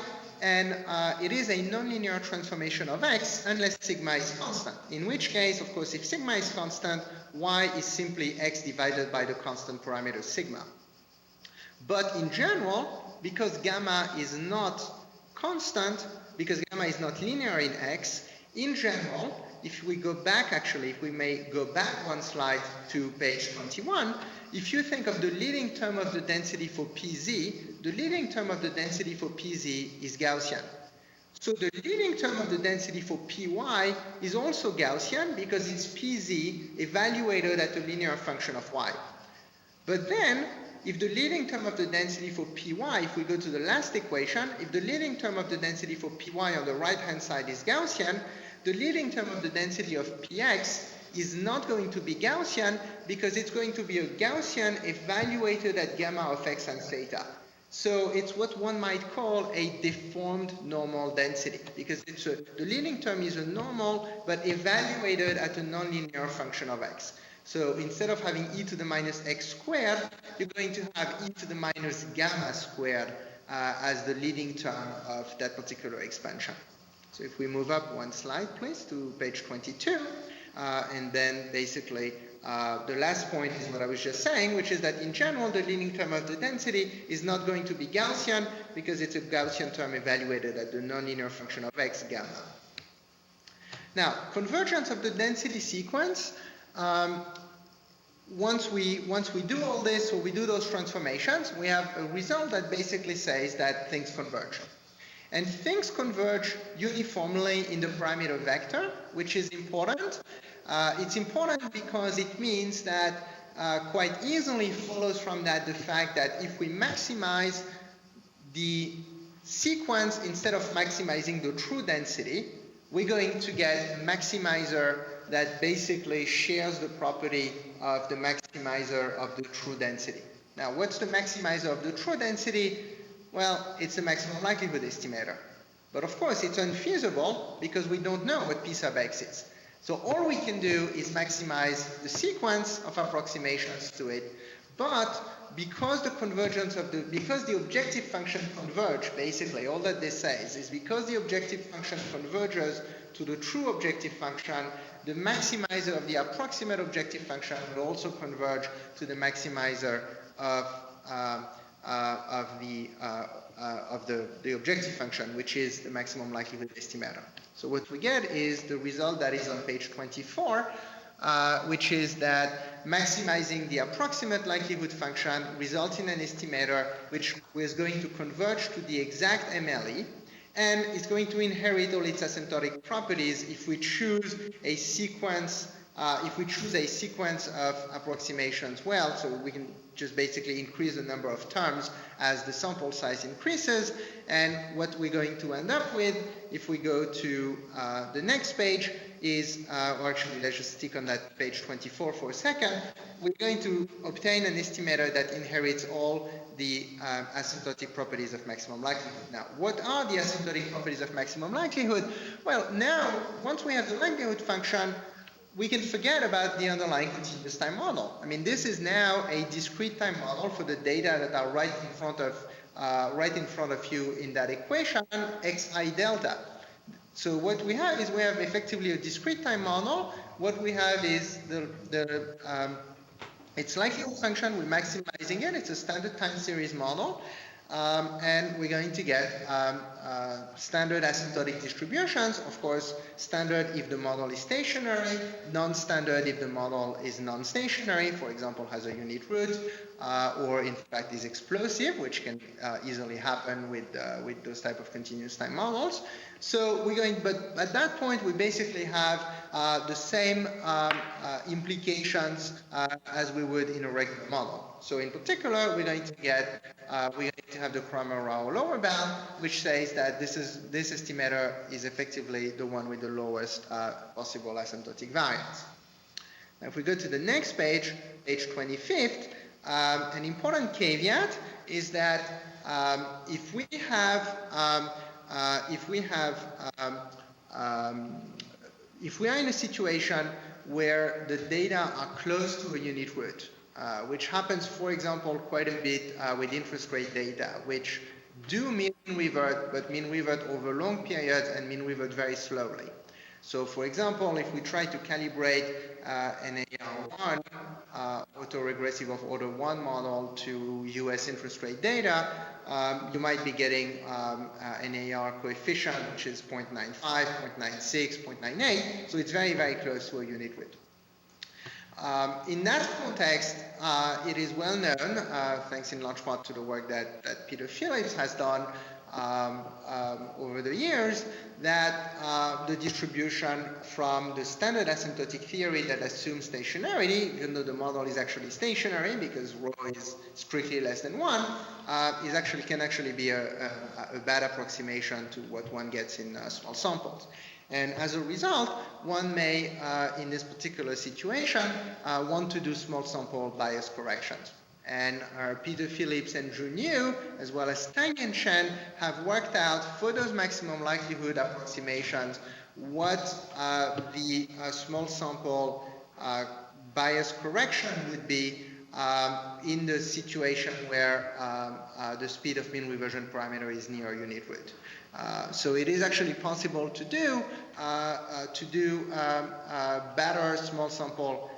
and it is a nonlinear transformation of x unless sigma is constant. In which case, of course, if sigma is constant, y is simply x divided by the constant parameter sigma. But in general, because gamma is not constant, because gamma is not linear in x, in general, if we go back, actually, if we may go back one slide to page 21, if you think of the leading term of the density for pz, the leading term of the density for Pz is Gaussian. So the leading term of the density for Py is also Gaussian because it's Pz evaluated at a linear function of y. But then, if the leading term of the density for Py, if we go to the last equation, if the leading term of the density for Py on the right-hand side is Gaussian, the leading term of the density of Px is not going to be Gaussian because it's going to be a Gaussian evaluated at gamma of x and theta. So it's what one might call a deformed normal density because the leading term is a normal but evaluated at a nonlinear function of x. So instead of having e to the minus x squared, you're going to have e to the minus gamma squared as the leading term of that particular expansion. So if we move up one slide, please, to page 22, and then basically the last point is what I was just saying, which is that in general, the leading term of the density is not going to be Gaussian because it's a Gaussian term evaluated at the nonlinear function of x, gamma. Now, convergence of the density sequence, once we do all this, or we do those transformations, we have a result that basically says that things converge. And things converge uniformly in the parameter vector, which is important. It's important because it means that quite easily follows from that the fact that if we maximize the sequence instead of maximizing the true density, we're going to get a maximizer that basically shares the property of the maximizer of the true density. Now, what's the maximizer of the true density? Well, it's the maximum likelihood estimator. But of course, it's unfeasible because we don't know what P sub x is. So all we can do is maximize the sequence of approximations to it. But because because the objective function converge, basically all that this says is because the objective function converges to the true objective function, the maximizer of the approximate objective function will also converge to the maximizer of the objective function, which is the maximum likelihood estimator. So what we get is the result that is on page 24, which is that maximizing the approximate likelihood function results in an estimator which is going to converge to the exact MLE, and it's going to inherit all its asymptotic properties if we choose a sequence of approximations well, so we can just basically increase the number of terms as the sample size increases. And what we're going to end up with, if we go to the next page, is, or actually let's just stick on that page 24 for a second, we're going to obtain an estimator that inherits all the asymptotic properties of maximum likelihood. Now, what are the asymptotic properties of maximum likelihood? Well, now, once we have the likelihood function, we can forget about the underlying continuous time model. I mean, this is now a discrete time model for the data that are right in front of you in that equation, xi delta. So what we have is we have effectively a discrete time model. What we have is its likelihood function. We're maximizing it. It's a standard time series model. And we're going to get standard asymptotic distributions. Of course, standard if the model is stationary, non-standard if the model is non-stationary, for example, has a unit root, or in fact is explosive, which can easily happen with those type of continuous time models. So but at that point, we basically have the same implications as we would in a regular model. So in particular, we're going to have the Cramer-Rao lower bound, which says that this estimator is effectively the one with the lowest possible asymptotic variance. Now, if we go to the next page, page 25th, an important caveat is that if we are in a situation where the data are close to a unit root, which happens, for example, quite a bit with interest rate data, which do mean revert, but mean revert over long periods and mean revert very slowly. So, for example, if we try to calibrate an AR1 autoregressive of order 1 model to US interest rate data, you might be getting an AR coefficient which is 0.95, 0.96, 0.98, so it's very, very close to a unit root. In that context, it is well known, thanks in large part to the work that Peter Phillips has done over the years, that the distribution from the standard asymptotic theory that assumes stationarity, even though the model is actually stationary because rho is strictly less than 1, can actually be a bad approximation to what one gets in small samples. And as a result, one may, in this particular situation, want to do small sample bias corrections. And Peter Phillips and Drew New, as well as Tang and Chen, have worked out for those maximum likelihood approximations what the small sample bias correction would be in the situation where the speed of mean reversion parameter is near unit root. So it is actually possible to do better small sample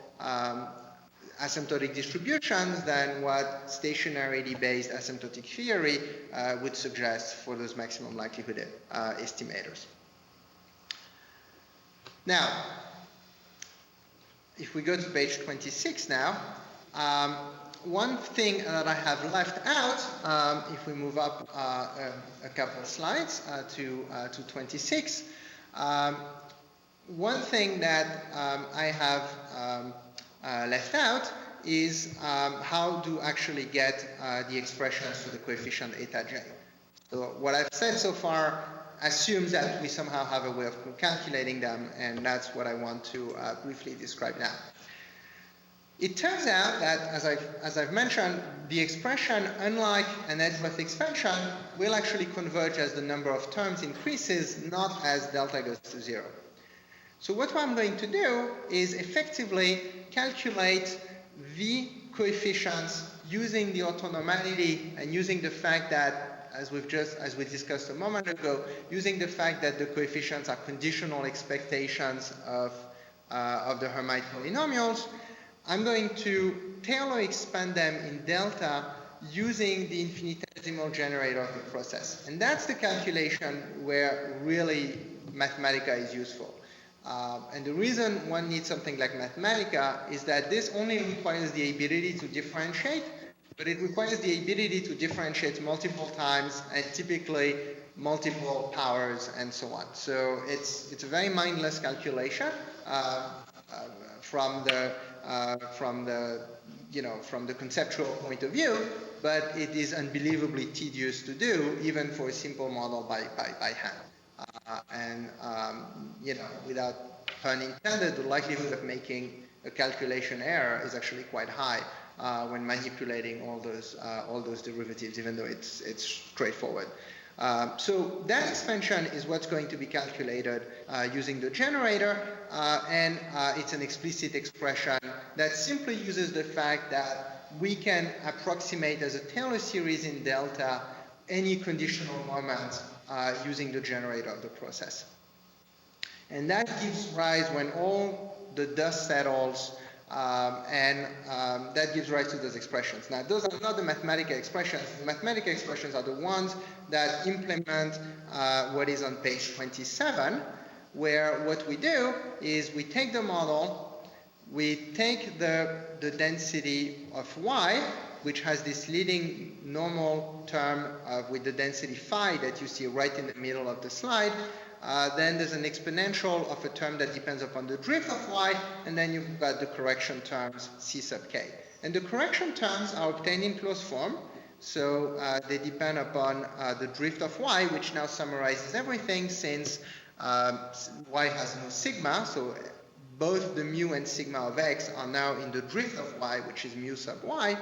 asymptotic distributions than what stationarity-based asymptotic theory would suggest for those maximum likelihood estimators. Now, if we go to page 26 now, one thing that I have left out, if we move up a couple of slides to 26, one thing that I have left out is how to actually get the expressions for the coefficient eta j. So what I've said so far assumes that we somehow have a way of calculating them, and that's what I want to briefly describe now. It turns out that, as I've mentioned, the expression, unlike an Edgeworth expansion, will actually converge as the number of terms increases, not as delta goes to 0. So what I'm going to do is effectively calculate the coefficients using the orthonormality and using the fact that, as we discussed a moment ago, using the fact that the coefficients are conditional expectations of the Hermite polynomials. I'm going to Taylor expand them in delta using the infinitesimal generator of the process. And that's the calculation where really Mathematica is useful. And the reason one needs something like Mathematica is that this only requires the ability to differentiate, but it requires the ability to differentiate multiple times and typically multiple powers and so on. So it's a very mindless calculation from the conceptual point of view, but it is unbelievably tedious to do, even for a simple model by hand. Without pun intended, the likelihood of making a calculation error is actually quite high when manipulating all those derivatives, even though it's straightforward. So that expansion is what's going to be calculated using the generator, and it's an explicit expression that simply uses the fact that we can approximate as a Taylor series in delta any conditional moment using the generator of the process. And that gives rise, when all the dust settles, that gives rise to those expressions. Now, those are not the Mathematica expressions. The Mathematica expressions are the ones that implement what is on page 27, where what we do is we take the model, we take the density of y, which has this leading normal term with the density phi that you see right in the middle of the slide. Then there's an exponential of a term that depends upon the drift of y, and then you've got the correction terms c sub k. And the correction terms are obtained in closed form, so they depend upon the drift of y, which now summarizes everything since y has no sigma, so both the mu and sigma of x are now in the drift of y, which is mu sub y.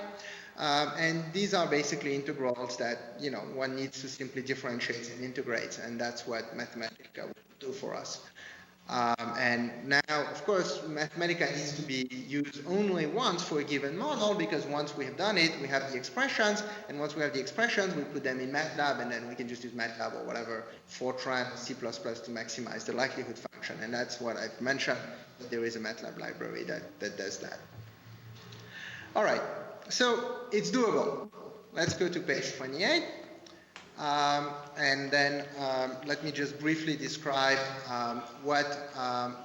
And these are basically integrals that, one needs to simply differentiate and integrate, and that's what Mathematica will do for us. And now, of course, Mathematica needs to be used only once for a given model, because once we have done it, we have the expressions, and once we have the expressions, we put them in MATLAB, and then we can just use MATLAB or whatever, Fortran, C++ to maximize the likelihood function. And that's what I've mentioned, that there is a MATLAB library that does that. All right. So it's doable. Let's go to page 28. And then let me just briefly describe what are,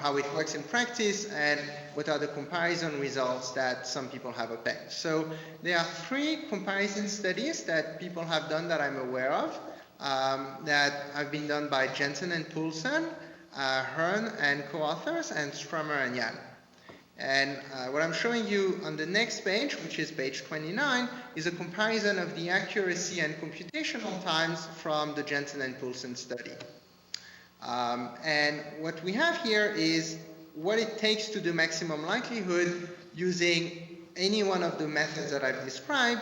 how it works in practice and what are the comparison results that some people have obtained. So there are 3 comparison studies that people have done that I'm aware of that have been done by Jensen and Poulsen, Hearn and co-authors, and Strummer and Yan. And what I'm showing you on the next page, which is page 29, is a comparison of the accuracy and computational times from the Jensen and Poulsen study. And what we have here is what it takes to do maximum likelihood using any one of the methods that I've described.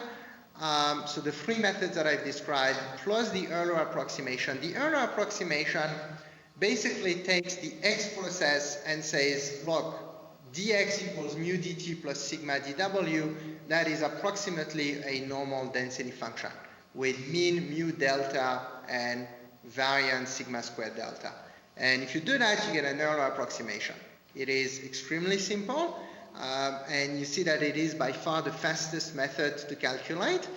So the 3 methods that I've described, plus the Euler approximation. The Euler approximation basically takes the x process and says, look, dx equals mu dt plus sigma dw, that is approximately a normal density function with mean mu delta and variance sigma squared delta. And if you do that, you get an Euler approximation. It is extremely simple, and you see that it is by far the fastest method to calculate.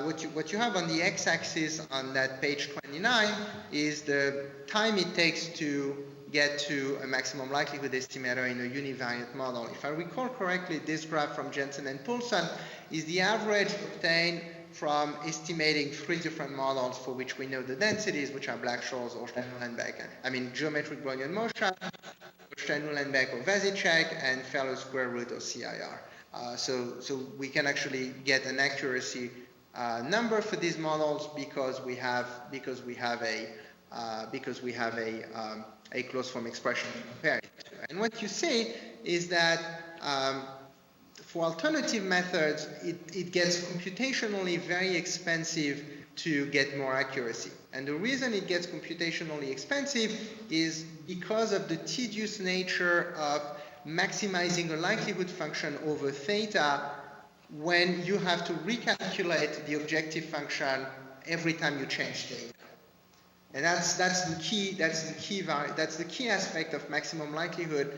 What you have on the x-axis on that page 29 is the time it takes to get to a maximum likelihood estimator in a univariate model. If I recall correctly, this graph from Jensen and Poulsen is the average obtained from estimating 3 different models for which we know the densities, which are Black-Scholes or Uhlenbeck. Geometric Brownian motion, Uhlenbeck or Vasicek, and Feller square root or CIR. So we can actually get an accuracy number for these models because we have a closed form expression to compare it to. And what you see is that for alternative methods, it gets computationally very expensive to get more accuracy. And the reason it gets computationally expensive is because of the tedious nature of maximizing a likelihood function over theta when you have to recalculate the objective function every time you change theta. And that's the key aspect of maximum likelihood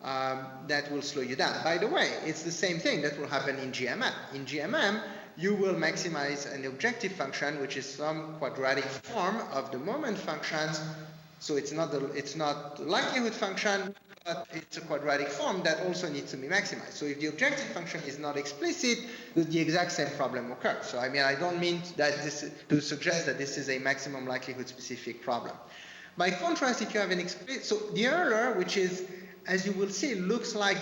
that will slow you down. By the way, it's the same thing that will happen in GMM. In GMM, you will maximize an objective function, which is some quadratic form of the moment functions. So it's not the likelihood function, but it's a quadratic form that also needs to be maximized. So if the objective function is not explicit, the exact same problem occurs. So I don't mean that to suggest that this is a maximum likelihood specific problem. By contrast, if you have an explicit, so the Euler, which is, as you will see, looks like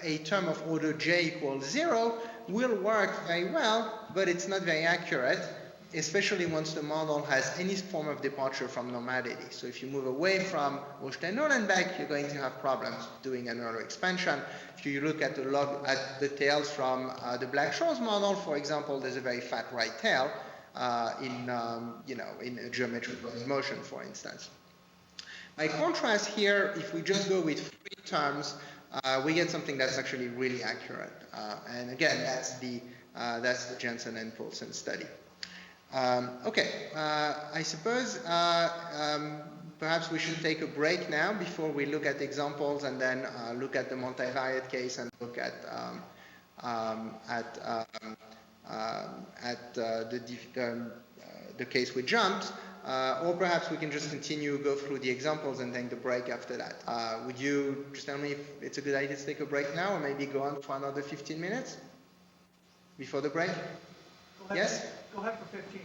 a term of order j equals 0, will work very well, but it's not very accurate, especially once the model has any form of departure from normality. So if you move away from Uhlenbeck, you're going to have problems doing an Euler expansion. If you look at the tails from the Black-Scholes model, for example, there's a very fat right tail in a geometric motion, for instance. By contrast here, if we just go with 3 terms, we get something that's actually really accurate. And again, that's the Jensen and Poulsen study. I suppose perhaps we should take a break now before we look at examples and then look at the multivariate case and look at the case with jumps. Or perhaps we can just go through the examples and take the break after that. Would you just tell me if it's a good idea to take a break now or maybe go on for another 15 minutes before the break? Yes? Go ahead for 15.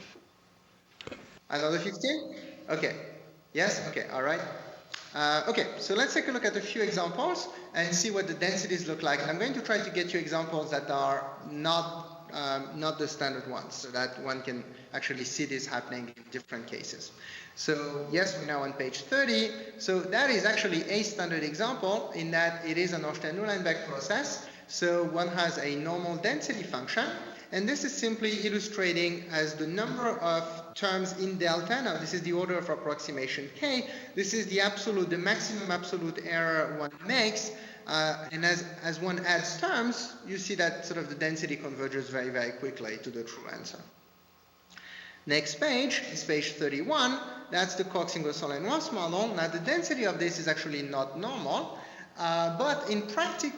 Another 15? Okay. Yes? Okay, all right. Okay, so let's take a look at a few examples and see what the densities look like. I'm going to try to get you examples that are not the standard ones, so that one can actually see this happening in different cases. So yes, we're now on page 30. So that is actually a standard example in that it is an Uhlenbeck process. So one has a normal density function, and this is simply illustrating as the number of terms in delta. Now this is the order of approximation k. This is the maximum absolute error one makes. And as one adds terms, you see that sort of the density converges very, very quickly to the true answer. Next page is page 31. That's the Cox-Ingersoll-Ross model. Now the density of this is actually not normal, but in practice,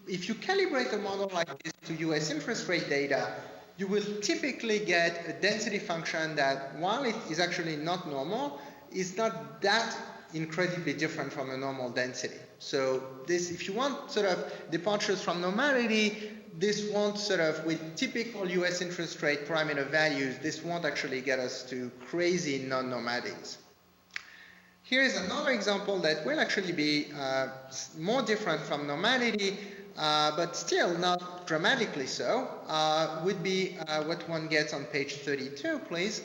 if you calibrate a model like this to US interest rate data, you will typically get a density function that, while it is actually not normal, is not that incredibly different from a normal density. So this, if you want sort of departures from normality, this won't sort of, with typical US interest rate parameter values, this won't actually get us to crazy non-normalities. Here is another example that will actually be more different from normality, but still not dramatically so, would be what one gets on page 32, please,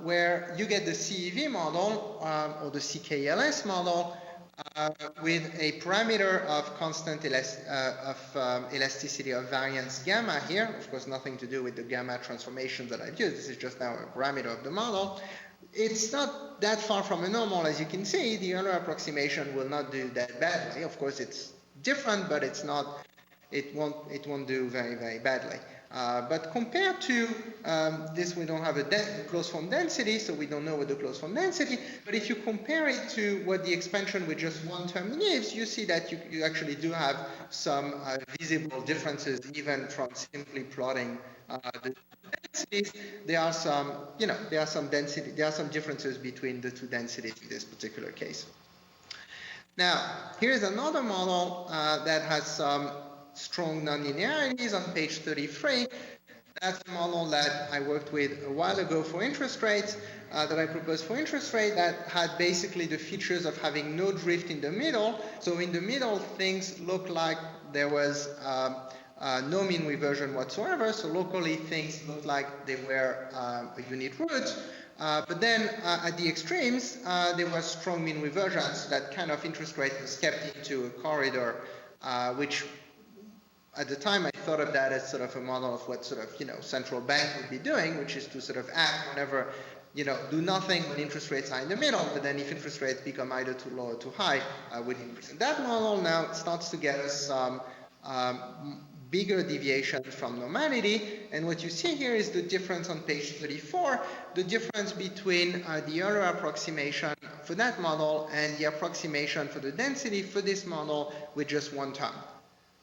where you get the CEV model, or the CKLS model, with a parameter of constant elasticity of variance gamma here. Of course, nothing to do with the gamma transformation that I've used. This is just now a parameter of the model. It's not that far from a normal, as you can see. The Euler approximation will not do that badly. Of course, it's different, but it's not. It won't do very, very badly. But compared to this, we don't have a closed form density, so we don't know what the closed form density. But if you compare it to what the expansion with just one term gives, you see that you actually do have some visible differences, even from simply plotting the densities. There are some, there are some differences between the two densities in this particular case. Now, here's another model that has some strong nonlinearities on page 33. That's a model that I worked with a while ago for interest rates, that I proposed for interest rate, that had basically the features of having no drift in the middle. So in the middle, things look like there was no mean reversion whatsoever. So locally, things looked like they were a unit root. But then at the extremes, there was strong mean reversions. That kind of interest rate was kept into a corridor, which at the time I thought of that as sort of a model of what sort of, central bank would be doing, which is to sort of act whenever, do nothing when interest rates are in the middle, but then if interest rates become either too low or too high, would increase. And that model now starts to get us some bigger deviation from normality. And what you see here is the difference on page 34, the difference between the Euler approximation for that model and the approximation for the density for this model with just one term.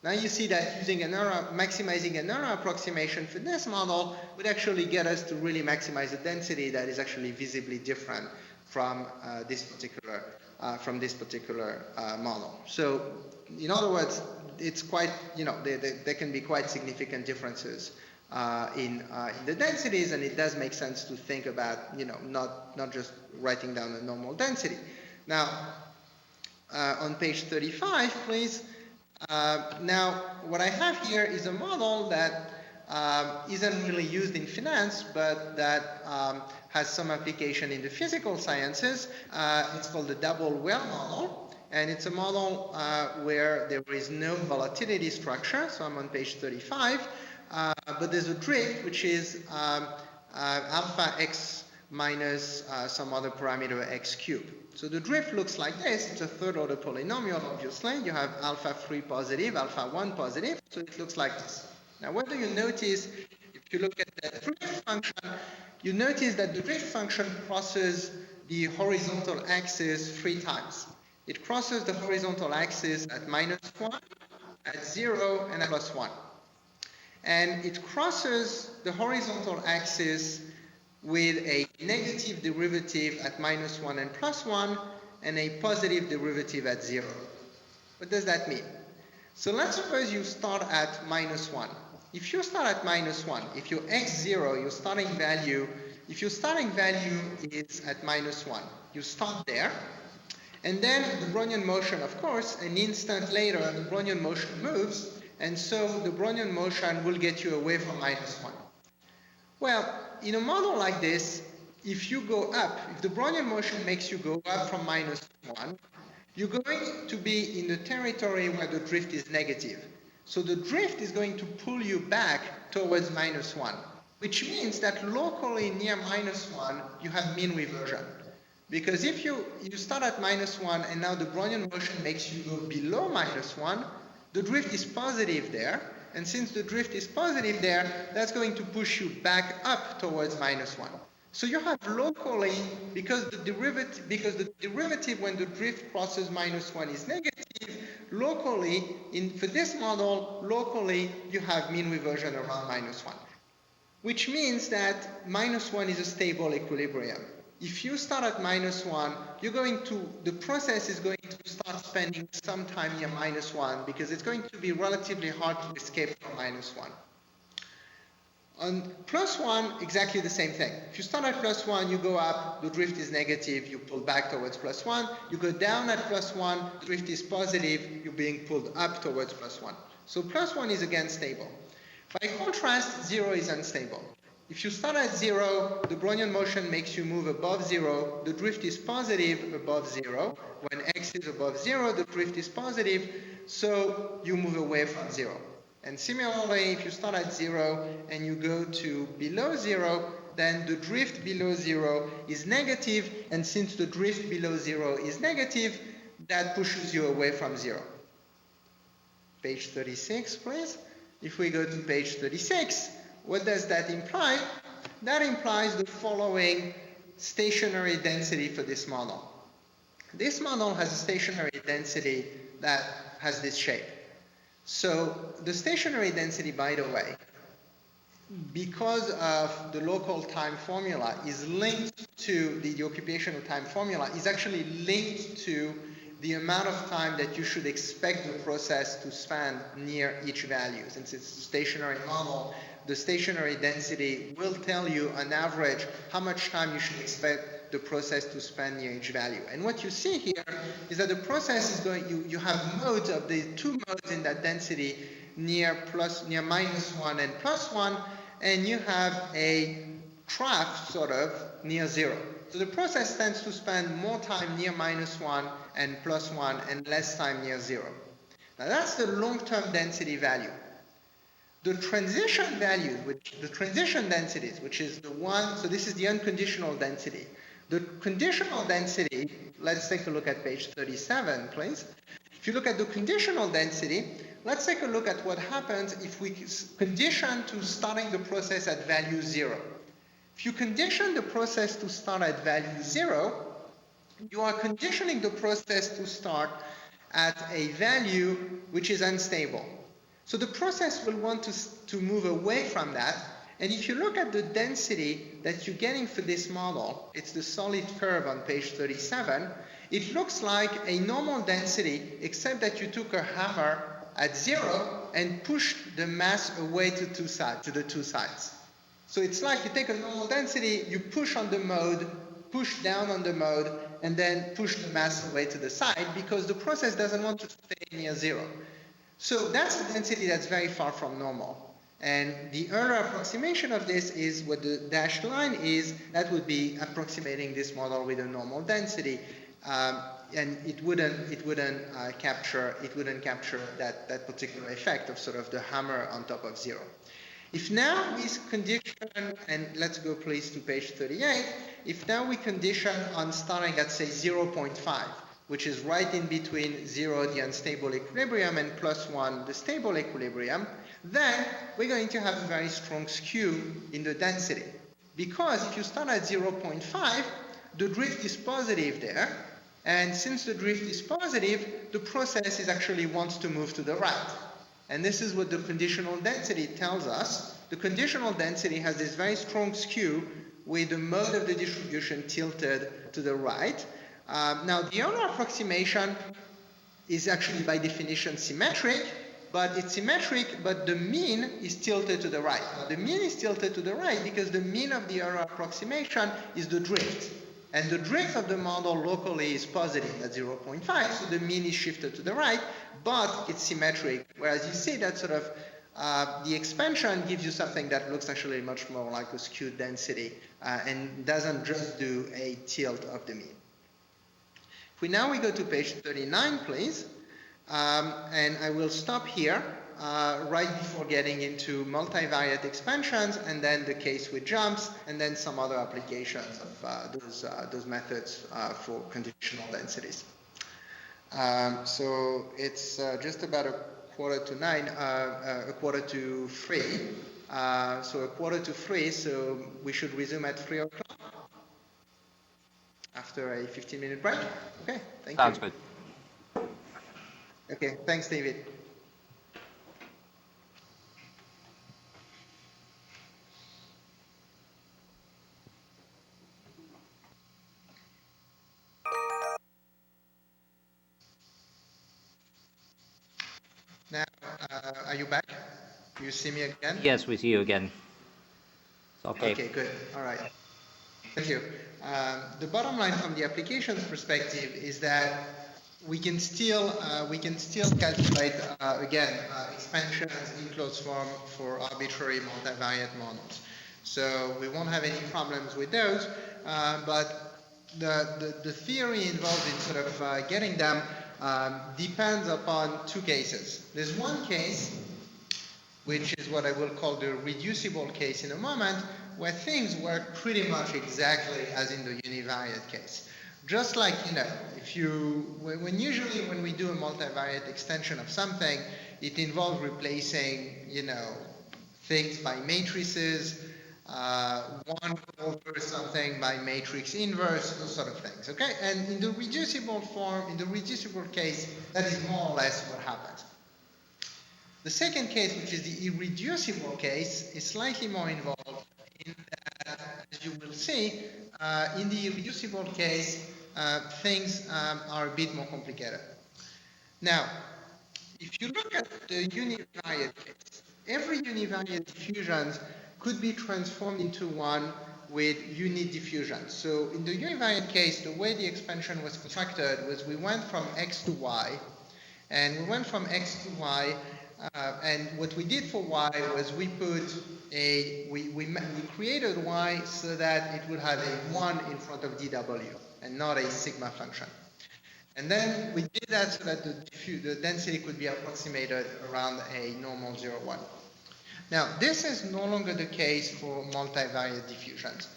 Now you see that using maximizing an Euler approximation for this model would actually get us to really maximize a density that is actually visibly different from this particular model. So, in other words, it's quite, there can be quite significant differences in the densities, and it does make sense to think about, not just writing down a normal density. Now, on page 35, please. Now, what I have here is a model that isn't really used in finance, but that has some application in the physical sciences. It's called the double well model, and it's a model where there is no volatility structure. So I'm on page 35, but there's a drift, which is alpha x minus some other parameter x cubed. So the drift looks like this. It's a third order polynomial, obviously. You have alpha 3 positive, alpha 1 positive, so it looks like this. Now, what do you notice? If you look at the drift function, you notice that the drift function crosses the horizontal axis 3 times. It crosses the horizontal axis at -1, at 0, and at +1. And it crosses the horizontal axis with a negative derivative at -1 and +1, and a positive derivative at 0. What does that mean? So let's suppose you start at -1. If you start at -1, if your x0, your starting value, if your starting value is at -1, you start there, and then the Brownian motion, of course, an instant later, the Brownian motion moves, and so the Brownian motion will get you away from -1. Well, in a model like this, if you go up, if the Brownian motion makes you go up from -1, you're going to be in the territory where the drift is negative. So the drift is going to pull you back towards -1, which means that locally near -1, you have mean reversion. Because if you start at -1 and now the Brownian motion makes you go below -1, the drift is positive there. And since the drift is positive there, that's going to push you back up towards -1. So you have locally, because the derivative when the drift crosses -1 is negative, locally, for this model, locally, you have mean reversion around -1. which means that -1 is a stable equilibrium. If you start at -1, the process is going to start spending some time near -1 because it's going to be relatively hard to escape from -1. On +1, exactly the same thing. If you start at +1, you go up, the drift is negative, you pull back towards +1. You go down at +1, the drift is positive, you're being pulled up towards +1. So +1 is again stable. By contrast, 0 is unstable. If you start at 0, the Brownian motion makes you move above 0. The drift is positive above 0. When x is above 0, the drift is positive, so you move away from 0. And similarly, if you start at 0 and you go to below 0, then the drift below 0 is negative, and since the drift below 0 is negative, that pushes you away from 0. Page 36, please. If we go to page 36, what does that imply? That implies the following stationary density for this model. This model has a stationary density that has this shape. So the stationary density, by the way, because of the local time formula, is linked to the occupational time formula, is actually linked to the amount of time that you should expect the process to spend near each value. Since it's a stationary model, the stationary density will tell you on average how much time you should expect the process to spend near each value. And what you see here is that the process is going, you have modes of the two modes in that density near -1 and +1, and you have a trough sort of near 0. So the process tends to spend more time near -1 and +1 and less time near 0. Now that's the long-term density value. The transition values, the transition densities, which is the one, so this is the unconditional density. The conditional density, let's take a look at page 37, please. If you look at the conditional density, let's take a look at what happens if we condition to starting the process at value 0. If you condition the process to start at value 0, you are conditioning the process to start at a value which is unstable. So the process will want to move away from that. And if you look at the density that you're getting for this model, it's the solid curve on page 37, it looks like a normal density, except that you took a hammer at 0 and pushed the mass away to the two sides. So it's like you take a normal density, you push on the mode, push down on the mode, and then push the mass away to the side because the process doesn't want to stay near 0. So that's a density that's very far from normal. And the Euler approximation of this is what the dashed line is. That would be approximating this model with a normal density, and it wouldn't capture that particular effect of sort of the hammer on top of 0. If now we condition, and let's go please to page 38. If now we condition on starting at say 0.5, which is right in between 0, the unstable equilibrium, and +1, the stable equilibrium, then we're going to have a very strong skew in the density. Because if you start at 0.5, the drift is positive there, and since the drift is positive, the process actually wants to move to the right. And this is what the conditional density tells us. The conditional density has this very strong skew with the mode of the distribution tilted to the right. Now, the Euler approximation is actually by definition symmetric, but it's symmetric, but the mean is tilted to the right. Now, the mean is tilted to the right because the mean of the Euler approximation is the drift. And the drift of the model locally is positive at 0.5, so the mean is shifted to the right, but it's symmetric, whereas you see that sort of the expansion gives you something that looks actually much more like a skewed density and doesn't just do a tilt of the mean. If now we go to page 39, please, and I will stop here right before getting into multivariate expansions and then the case with jumps and then some other applications of those methods for conditional densities. So it's just about a quarter to 3. So a quarter to 3, so we should resume at 3 o'clock after a 15-minute break. Okay, thank you. Sounds good. Okay, thanks, David. Now, are you back? You see me again? Yes, we see you again. Okay. Okay, good. All right. Thank you. The bottom line from the applications perspective is that we can still calculate expansions in closed form for arbitrary multivariate models. So we won't have any problems with those, but the theory involved in sort of getting them depends upon two cases. There's one case, which is what I will call the reducible case in a moment, where things work pretty much exactly as in the univariate case. Just like, when we do a multivariate extension of something, it involves replacing, things by matrices, one over something by matrix inverse, those sort of things, okay? And in the reducible form, in the reducible case, that is more or less what happens. The second case, which is the irreducible case, is slightly more involved in that, as you will see, in the irreducible case, things are a bit more complicated. Now, if you look at the univariate case, every univariate diffusion could be transformed into one with unit diffusion. So in the univariate case, the way the expansion was constructed was we went from x to y, and we went from x to y, and what we did for y was we created y so that it would have a 1 in front of dw and not a sigma function. And then we did that so that the density could be approximated around a normal 0, 1. Now, this is no longer the case for multivariate diffusions.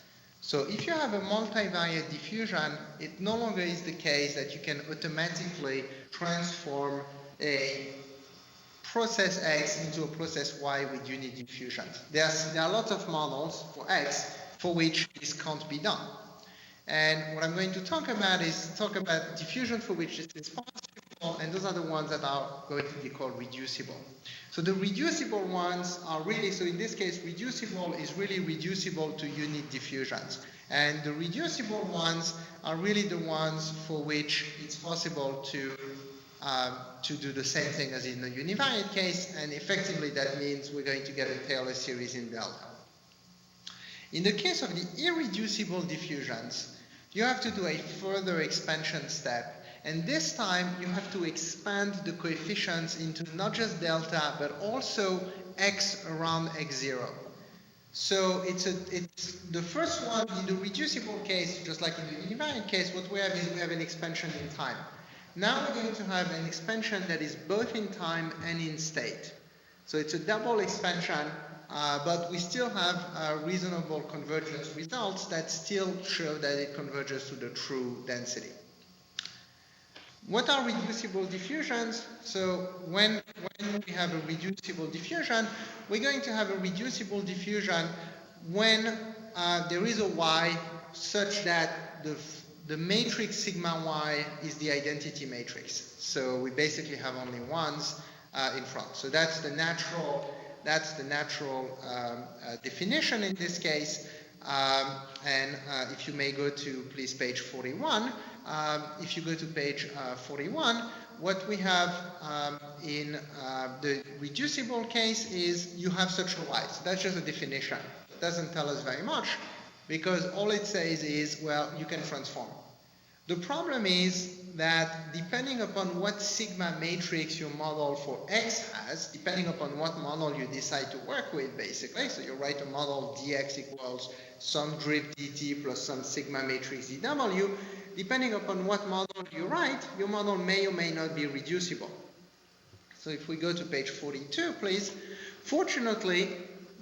So if you have a multivariate diffusion, it no longer is the case that you can automatically transform a process X into a process Y with unit diffusions. There are lots of models for X for which this can't be done. And what I'm going to talk about diffusion for which this is possible, and those are the ones that are going to be called reducible. So the reducible ones are really, so in this case, reducible is really reducible to unit diffusions. And the reducible ones are really the ones for which it's possible to do the same thing as in the univariate case, and effectively that means we're going to get a Taylor series in delta. In the case of the irreducible diffusions, you have to do a further expansion step, and this time you have to expand the coefficients into not just delta, but also x around x0. So it's the first one in the reducible case, just like in the univariate case, what we have is we have an expansion in time. Now we're going to have an expansion that is both in time and in state. So it's a double expansion, but we still have reasonable convergence results that still show that it converges to the true density. What are reducible diffusions? So when we have a reducible diffusion, we're going to have a reducible diffusion when there is a y such that the matrix sigma y is the identity matrix. So we basically have only ones in front. So that's the natural definition in this case. And if you may go to, please, page 41. If you go to page 41, what we have in the reducible case is you have such a y. So that's just a definition. It doesn't tell us very much, because all it says is, well, you can transform. The problem is that depending upon what sigma matrix your model for X has, depending upon what model you decide to work with, basically, so you write a model dx equals some drip dt plus some sigma matrix dw, depending upon what model you write, your model may or may not be reducible. So if we go to page 42, please, fortunately,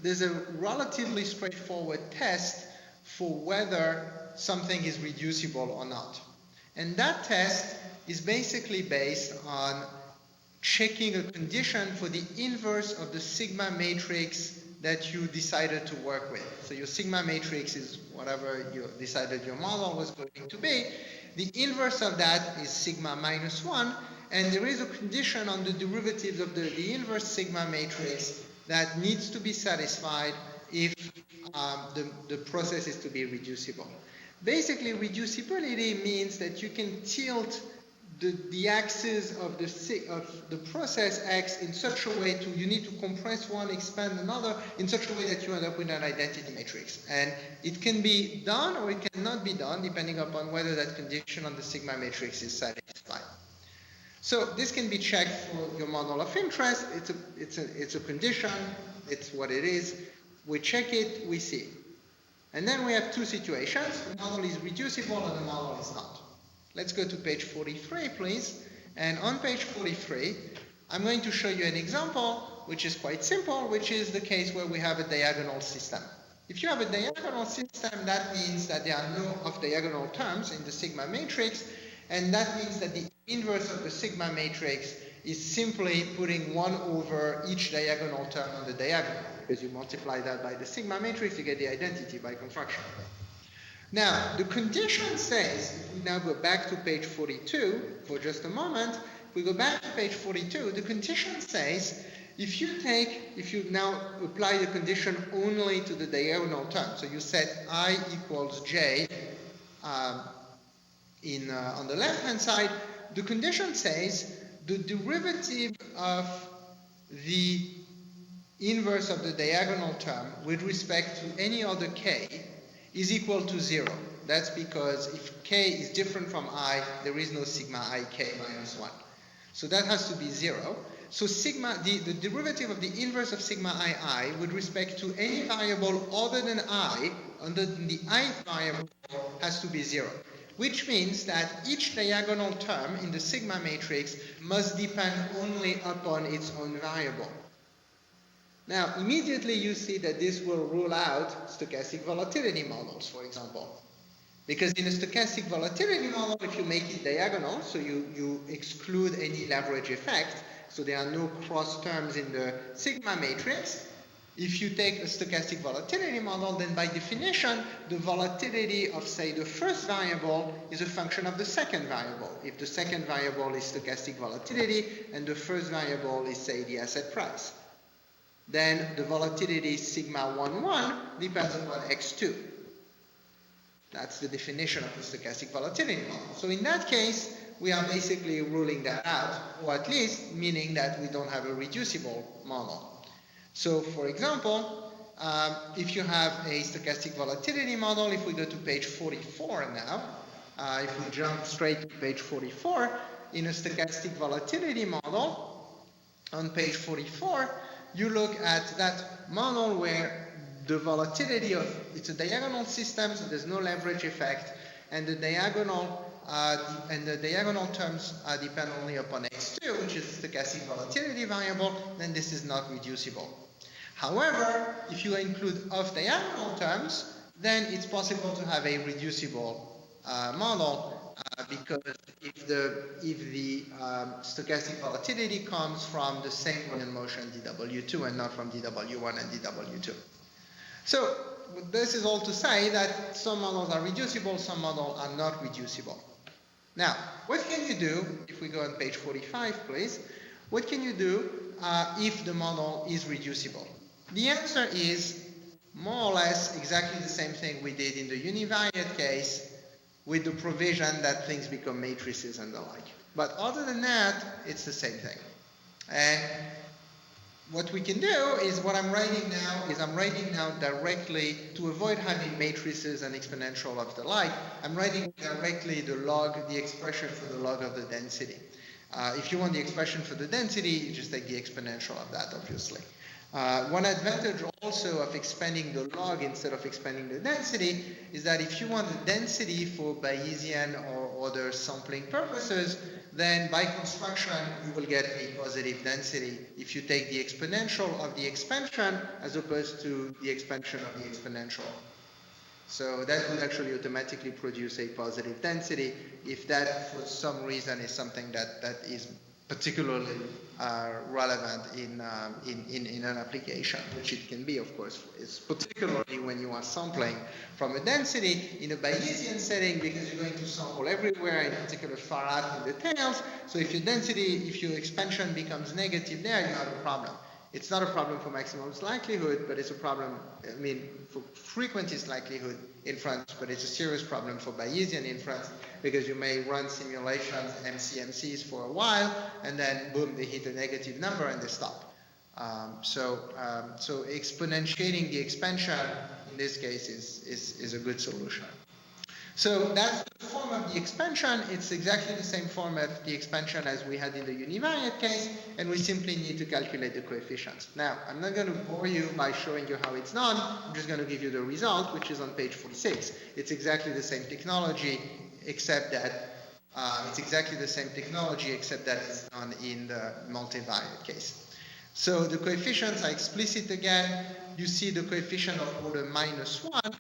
there's a relatively straightforward test for whether something is reducible or not. And that test is basically based on checking a condition for the inverse of the sigma matrix that you decided to work with. So your sigma matrix is whatever you decided your model was going to be. The inverse of that is sigma minus 1, and there is a condition on the derivatives of the inverse sigma matrix that needs to be satisfied if the process is to be reducible. Basically, reducibility means that you can tilt the axis of the process X in such a way you need to compress one, expand another in such a way that you end up with an identity matrix. And it can be done or it cannot be done depending upon whether that condition on the sigma matrix is satisfied. So this can be checked for your model of interest. It's a condition. It's what it is. We check it, we see. And then we have two situations. The model is reducible and the model is not. Let's go to page 43, please. And on page 43, I'm going to show you an example, which is quite simple, which is the case where we have a diagonal system. If you have a diagonal system, that means that there are no off-diagonal terms in the sigma matrix, and that means that the inverse of the sigma matrix is simply putting 1 over each diagonal term on the diagonal. Because you multiply that by the sigma matrix, you get the identity by construction. Now, the condition says, if we now go back to page 42 for just a moment, if we go back to page 42, the condition says, if you now apply the condition only to the diagonal term, so you set I equals j on the left-hand side, the condition says the derivative of the inverse of the diagonal term with respect to any other k is equal to 0. That's because if k is different from I, there is no sigma I k minus 1. So that has to be 0. So the derivative of the inverse of sigma I with respect to any variable other than I, under the ith variable, has to be 0. Which means that each diagonal term in the sigma matrix must depend only upon its own variable. Now, immediately you see that this will rule out stochastic volatility models, for example. Because in a stochastic volatility model, if you make it diagonal, so you exclude any leverage effect, so there are no cross terms in the sigma matrix, if you take a stochastic volatility model, then by definition, the volatility of, say, the first variable is a function of the second variable. If the second variable is stochastic volatility and the first variable is, say, the asset price, then the volatility sigma 1, 1 depends upon x2. That's the definition of the stochastic volatility model. So in that case, we are basically ruling that out, or at least meaning that we don't have a reducible model. So for example, if you have a stochastic volatility model, if we go to page 44 now, if we jump straight to page 44, in a stochastic volatility model, on page 44, you look at that model where the volatility of, it's a diagonal system, so there's no leverage effect, and the diagonal terms depend only upon x2, which is the stochastic volatility variable, then this is not reducible. However, if you include off-diagonal terms, then it's possible to have a reducible model, because if the stochastic volatility comes from the same Brownian motion dw2 and not from dw1 and dw2. So this is all to say that some models are reducible, some models are not reducible. Now, what can you do, if we go on page 45, please, what can you do if the model is reducible? The answer is more or less exactly the same thing we did in the univariate case, with the provision that things become matrices and the like. But other than that, it's the same thing. And what we can do is what I'm writing now is I'm writing now directly, to avoid having matrices and exponential of the like, I'm writing directly the expression for the log of the density. If you want the expression for the density, you just take the exponential of that, obviously. One advantage also of expanding the log instead of expanding the density is that if you want the density for Bayesian or other sampling purposes, then by construction you will get a positive density if you take the exponential of the expansion as opposed to the expansion of the exponential. So that would actually automatically produce a positive density if that for some reason is something that is particularly relevant in an application, which it can be, of course. It's particularly when you are sampling from a density in a Bayesian setting, because you're going to sample everywhere, in particular far out in the tails. So if your density, if your expansion becomes negative there, you have a problem. It's not a problem for maximum likelihood, but it's a problem, I mean, for frequentist likelihood, inference, but it's a serious problem for Bayesian inference because you may run simulations, MCMCs for a while, and then boom, they hit a negative number and they stop. So exponentiating the expansion in this case is a good solution. So that's the form of the expansion. It's exactly the same form of the expansion as we had in the univariate case, and we simply need to calculate the coefficients. Now, I'm not going to bore you by showing you how it's done. I'm just going to give you the result, which is on page 46. It's exactly the same technology, except that it's done in the multivariate case. So the coefficients are explicit again. You see the coefficient of order -1.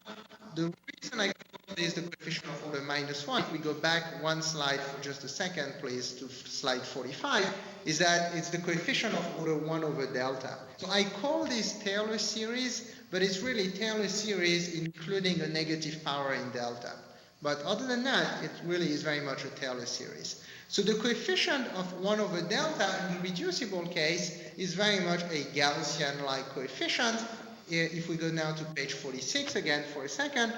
The reason I call this the coefficient of order -1, if we go back one slide for just a second, please, to slide 45, is that it's the coefficient of order 1 over delta. So I call this Taylor series, but it's really Taylor series including a negative power in delta. But other than that, it really is very much a Taylor series. So the coefficient of 1 over delta in the reducible case is very much a Gaussian-like coefficient. If we go now to page 46 again for a second,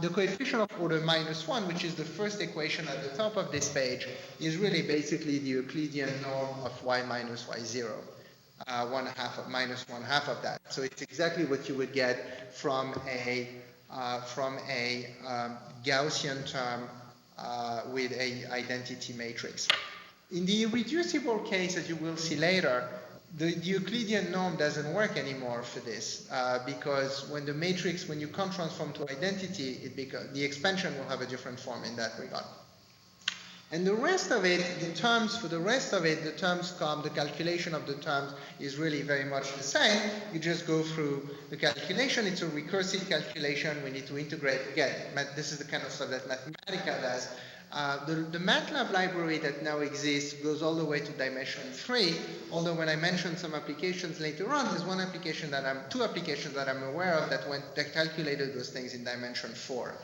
the coefficient of order -1, which is the first equation at the top of this page, is really basically the Euclidean norm of y minus y0, minus 1/2 of that. So it's exactly what you would get from a Gaussian term with a identity matrix. In the irreducible case, as you will see later, the Euclidean norm doesn't work anymore for this because when you can't transform to identity, the expansion will have a different form in that regard. And the rest of it, the calculation of the terms is really very much the same. You just go through the calculation. It's a recursive calculation. We need to integrate. Again, this is the kind of stuff that Mathematica does. The MATLAB library that now exists goes all the way to dimension 3, although when I mention some applications later on, there's two applications that I'm aware of that calculated those things in dimension 4.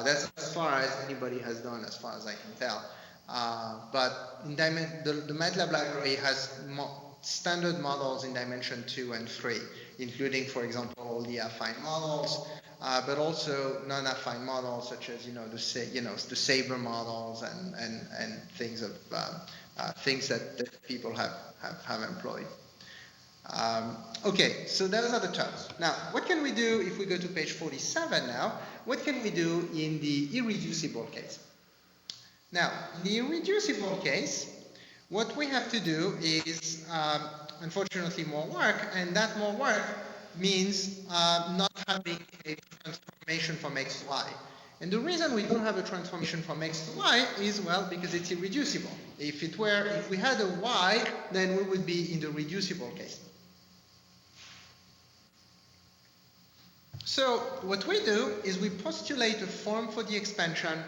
That's as far as anybody has done, as far as I can tell. But the MATLAB library has standard models in dimension 2 and 3, including, for example, all the affine models, but also non-affine models such as the Saber models and things that people have employed. Okay, so those are the terms. Now, what can we do if we go to page 47 now? What can we do in the irreducible case? Now, in the irreducible case, what we have to do is, unfortunately, more work, and that more work means not having a transformation from x to y. And the reason we don't have a transformation from x to y is, well, because it's irreducible. If we had a y, then we would be in the reducible case. So what we do is we postulate a form for the expansion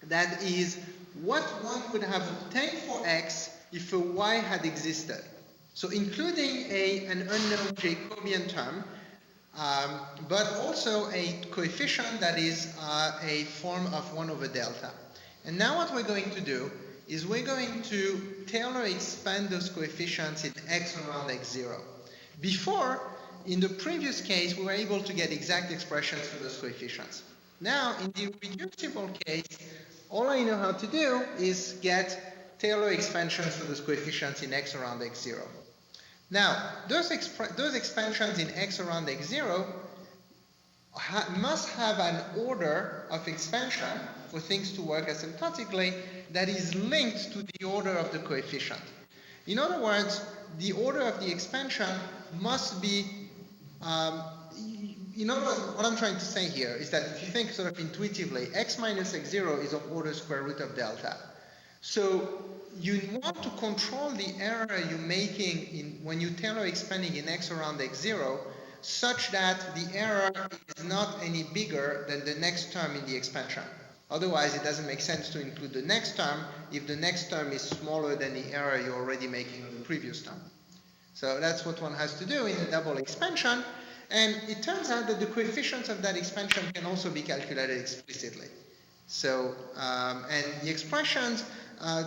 that is what one would have obtained for x if a y had existed. So including an unknown Jacobian term, but also a coefficient that is a form of 1 over delta. And now what we're going to do is we're going to Taylor expand those coefficients in x around x0. Before, in the previous case, we were able to get exact expressions for those coefficients. Now, in the reducible case, all I know how to do is get Taylor expansions for those coefficients in x around x0. Now, those expansions in x around x0 must have an order of expansion for things to work asymptotically that is linked to the order of the coefficient. In other words, the order of the expansion must be in other words, what I'm trying to say here is that if you think sort of intuitively, x minus x0 is of order square root of delta. So you want to control the error you're making when you Taylor expanding in x around x0 such that the error is not any bigger than the next term in the expansion. Otherwise, it doesn't make sense to include the next term if the next term is smaller than the error you're already making in the previous term. So that's what one has to do in the double expansion. And it turns out that the coefficients of that expansion can also be calculated explicitly. So, and the expressions,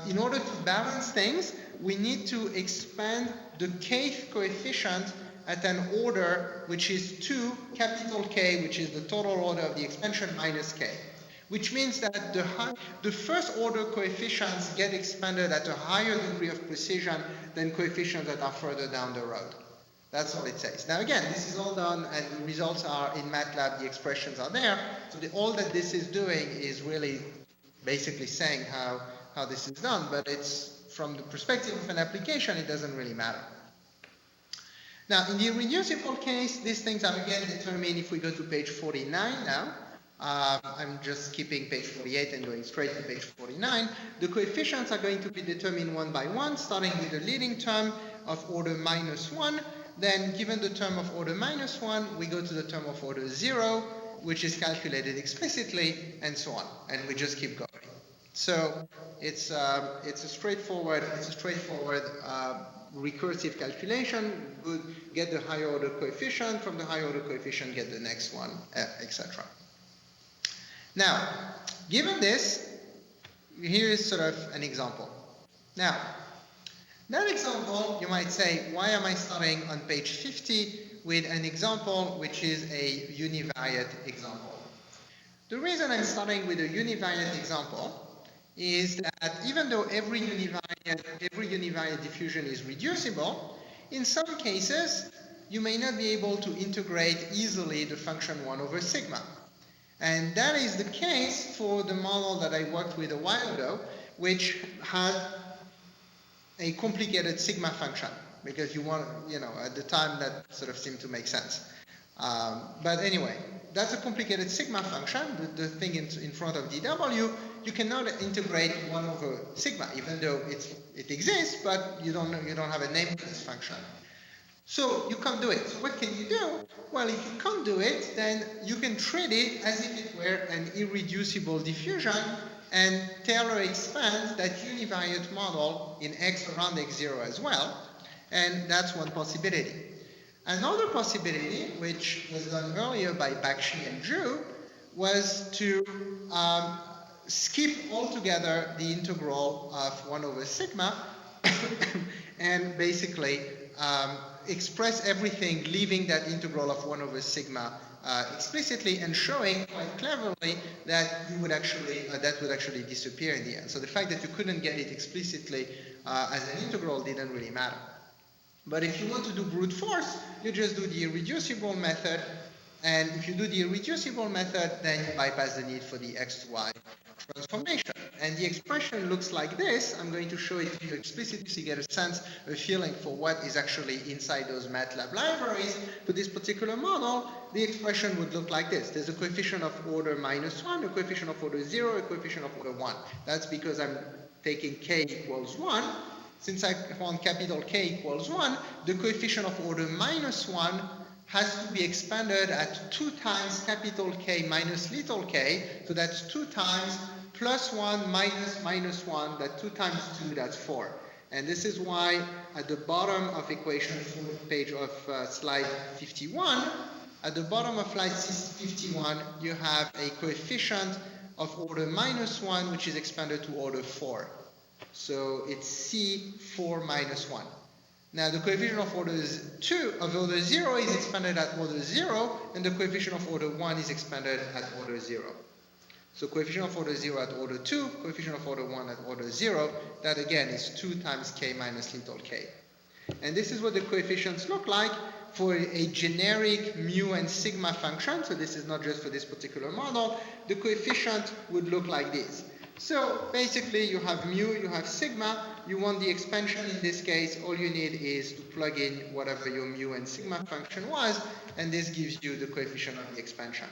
in order to balance things, we need to expand the kth coefficient at an order which is 2 capital K, which is the total order of the expansion minus K. Which means that the first order coefficients get expanded at a higher degree of precision than coefficients that are further down the road. That's all it says. Now again, this is all done and the results are in MATLAB, the expressions are there. So all that this is doing is really basically saying how this is done, but it's from the perspective of an application, it doesn't really matter. Now in the irreducible case, these things are again determined if we go to page 49 now. I'm just skipping page 48 and going straight to page 49. The coefficients are going to be determined one by one, starting with the leading term of order -1. Then, given the term of order -1, we go to the term of order 0, which is calculated explicitly, and so on. And we just keep going. So it's a straightforward recursive calculation. Would get the higher order coefficient, from the higher order coefficient get the next one, etc. Now, given this, here is sort of an example. Now, that example, you might say, why am I starting on page 50 with an example which is a univariate example? The reason I'm starting with a univariate example is that even though every univariate diffusion is reducible, in some cases, you may not be able to integrate easily the function 1 over sigma. And that is the case for the model that I worked with a while ago, which had a complicated sigma function, because you want, at the time that sort of seemed to make sense. But anyway, that's a complicated sigma function, the thing in front of dw. You cannot integrate 1 over sigma, even though it exists, but you don't have a name for this function. So you can't do it. So what can you do? Well, if you can't do it, then you can treat it as if it were an irreducible diffusion and Taylor expand that univariate model in X around X0 as well. And that's one possibility. Another possibility, which was done earlier by Bakshi and Zhu, was to skip altogether the integral of 1 over sigma and basically express everything, leaving that integral of 1 over sigma explicitly and showing quite cleverly that that would actually disappear in the end. So the fact that you couldn't get it explicitly as an integral didn't really matter. But if you want to do brute force, you just do the irreducible method. And if you do the irreducible method, then you bypass the need for the x to y transformation. And the expression looks like this. I'm going to show it to you explicitly so you get a sense, a feeling for what is actually inside those MATLAB libraries. For this particular model, the expression would look like this. There's a coefficient of order -1, a coefficient of order 0, a coefficient of order 1. That's because I'm taking k equals 1. Since I found capital K equals 1, the coefficient of order -1 has to be expanded at 2 times capital K minus little k. So that's 2 times +1 minus -1. That 2 times 2, that's 4. And this is why at the bottom of equation 4 page of slide 51, at the bottom of slide 51, you have a coefficient of order -1, which is expanded to order 4. So it's C4 minus 1. Now the coefficient of order 0 is expanded at order 0, and the coefficient of order 1 is expanded at order 0. So coefficient of order 0 at order 2, coefficient of order 1 at order 0, that again is 2 times k minus little k. And this is what the coefficients look like for a generic mu and sigma function. So this is not just for this particular model. The coefficient would look like this. So basically you have mu, you have sigma, you want the expansion in this case, all you need is to plug in whatever your mu and sigma function was, and this gives you the coefficient of the expansion.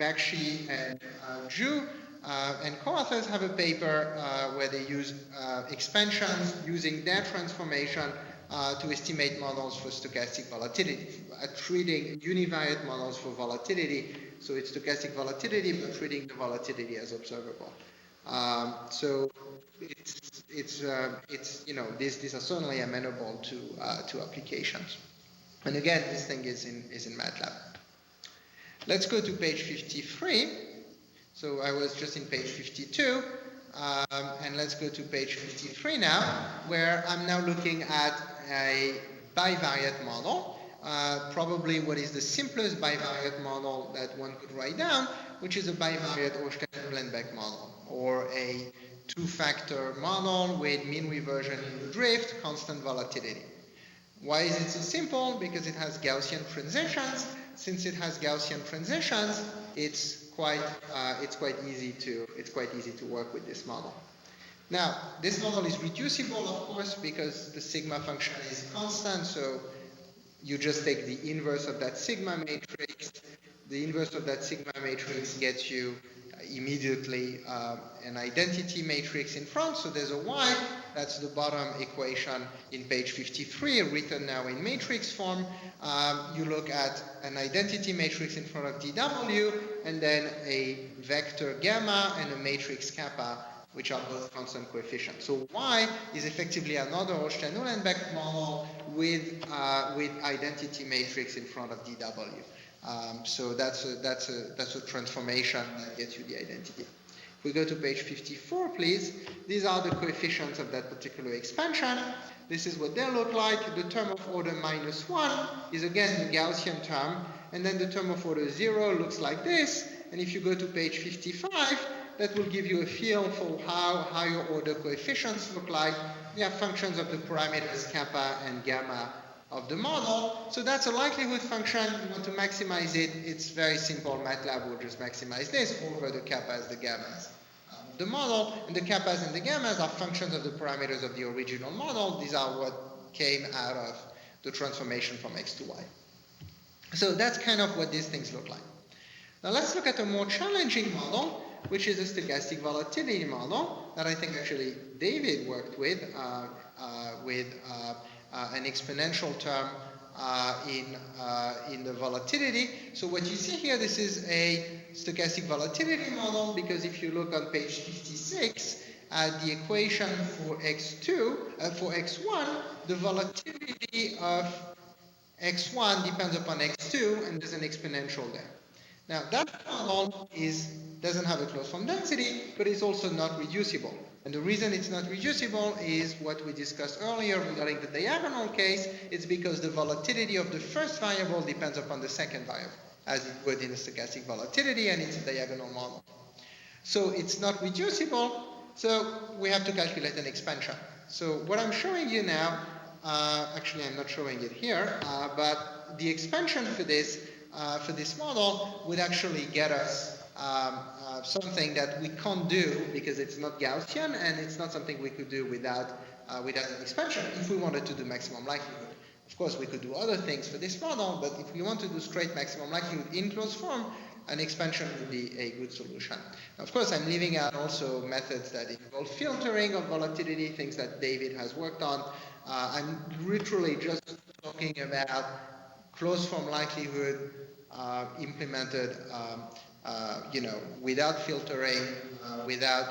Bakshi and Zhu and co-authors have a paper where they use expansions using their transformation to estimate models for stochastic volatility, treating univariate models for volatility. So it's stochastic volatility, but treating the volatility as observable. So these are certainly amenable to applications. And again, this thing is in MATLAB. Let's go to page 53. So I was just in page 52. And let's go to page 53 now, where I'm now looking at bivariate model, probably what is the simplest bivariate model that one could write down, which is a bivariate Orstein-Uhlenbeck model, or a two-factor model with mean reversion in the drift, constant volatility. Why is it so simple? Because it has Gaussian transitions. Since it has Gaussian transitions, it's quite easy to work with this model. Now, this model is reducible, of course, because the sigma function is constant, so you just take the inverse of that sigma matrix. The inverse of that sigma matrix gets you immediately an identity matrix in front, so there's a y. That's the bottom equation in page 53, written now in matrix form. You look at an identity matrix in front of dw, and then a vector gamma and a matrix kappa, which are both constant coefficients. So y is effectively another Orstein-Uhlenbeck model with identity matrix in front of dw. So that's a transformation that gets you the identity. If we go to page 54, please, these are the coefficients of that particular expansion. This is what they look like. The term of order -1 is again the Gaussian term, and then the term of order 0 looks like this. And if you go to page 55, that will give you a feel for how higher order coefficients look like. We have functions of the parameters kappa and gamma of the model. So that's a likelihood function. You want to maximize it. It's very simple. MATLAB will just maximize this over the kappas, the gammas of the model. And the kappas and the gammas are functions of the parameters of the original model. These are what came out of the transformation from x to y. So that's kind of what these things look like. Now let's look at a more challenging model, which is a stochastic volatility model that I think actually David worked with an exponential term in the volatility. So what you see here, this is a stochastic volatility model, because if you look on page 56 at the equation for for x1, the volatility of x1 depends upon x2, and there's an exponential there. Now that model doesn't have a closed form density, but it's also not reducible. And the reason it's not reducible is what we discussed earlier regarding the diagonal case. It's because the volatility of the first variable depends upon the second variable, as it would in a stochastic volatility, and it's a diagonal model. So it's not reducible, so we have to calculate an expansion. So what I'm showing you now, actually I'm not showing it here, but the expansion for this model would actually get us something that we can't do because it's not Gaussian, and it's not something we could do without an expansion if we wanted to do maximum likelihood. Of course, we could do other things for this model, but if we want to do straight maximum likelihood in closed form, an expansion would be a good solution. Now, of course, I'm leaving out also methods that involve filtering of volatility, things that David has worked on. I'm literally just talking about closed form likelihood implemented without filtering, without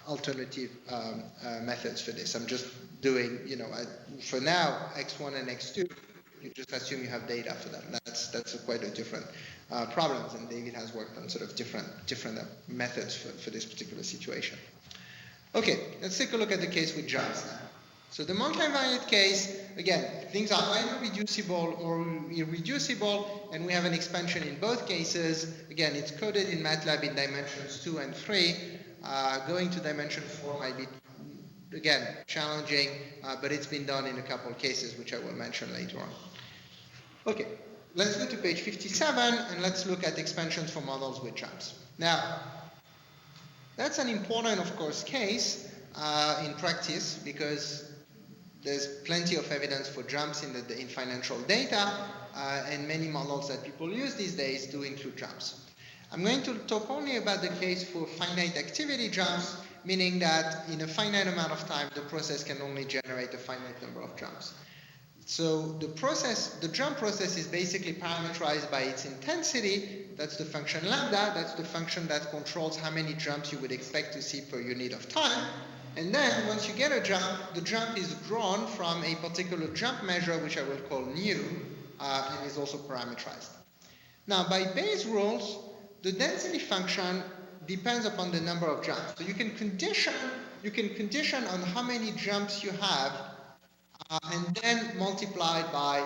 alternative methods for this. I'm just doing, for now, x1 and x2, you just assume you have data for them. That's quite a different problems, and David has worked on sort of different methods for this particular situation. Okay, let's take a look at the case with jumps now. So the multivariate case, again, things are either reducible or irreducible, and we have an expansion in both cases. Again, it's coded in MATLAB in dimensions 2 and 3. Going to dimension 4 might be, again, challenging, but it's been done in a couple of cases, which I will mention later on. Okay, let's go to page 57, and let's look at expansions for models with jumps. Now, that's an important, of course, case in practice, because there's plenty of evidence for jumps in financial data, and many models that people use these days do include jumps. I'm going to talk only about the case for finite activity jumps, meaning that in a finite amount of time, the process can only generate a finite number of jumps. So the jump process is basically parameterized by its intensity. That's the function lambda. That's the function that controls how many jumps you would expect to see per unit of time. And then once you get a jump, the jump is drawn from a particular jump measure, which I will call nu, and is also parameterized. Now, by Bayes' rules, the density function depends upon the number of jumps. So you can condition on how many jumps you have and then multiplied by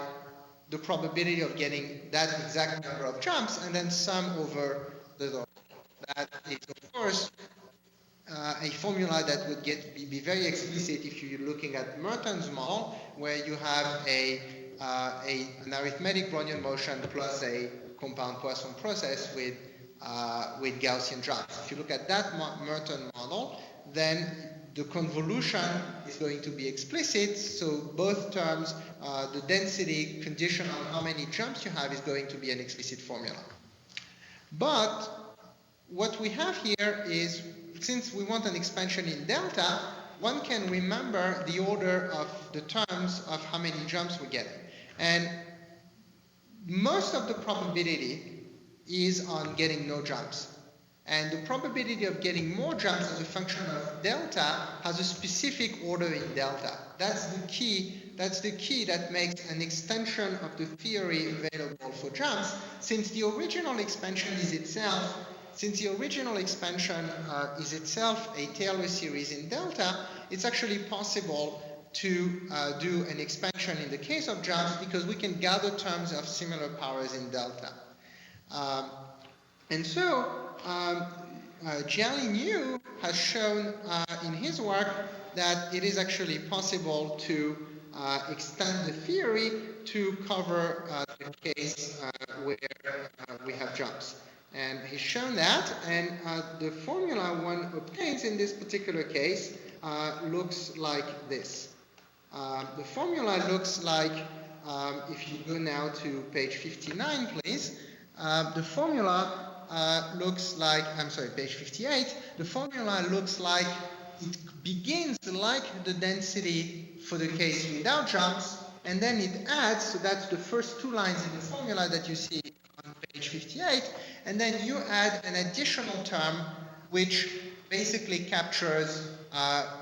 the probability of getting that exact number of jumps, and then sum over the total. That is, of course, a formula that would be very explicit if you're looking at Merton's model, where you have an arithmetic Brownian motion plus a compound Poisson process with Gaussian jumps. If you look at that Merton model, then the convolution is going to be explicit, so both terms, the density condition on how many jumps you have is going to be an explicit formula. But what we have here is, since we want an expansion in delta, one can remember the order of the terms of how many jumps we're getting. And most of the probability is on getting no jumps. And the probability of getting more jumps as a function of delta has a specific order in delta. That's the key that makes an extension of the theory available for jumps, since the original expansion is itself a Taylor series in delta. It's actually possible to do an expansion in the case of jumps because we can gather terms of similar powers in delta. And so Jiali Liu has shown in his work that it is actually possible to extend the theory to cover the case where we have jumps. And he's shown that, and the formula one obtains in this particular case looks like this. The formula looks like, if you go now to page 59, please, the formula looks like, page 58, the formula looks like it begins like the density for the case without jumps, and then it adds, so that's the first two lines in the formula that you see on page 58, and then you add an additional term which basically captures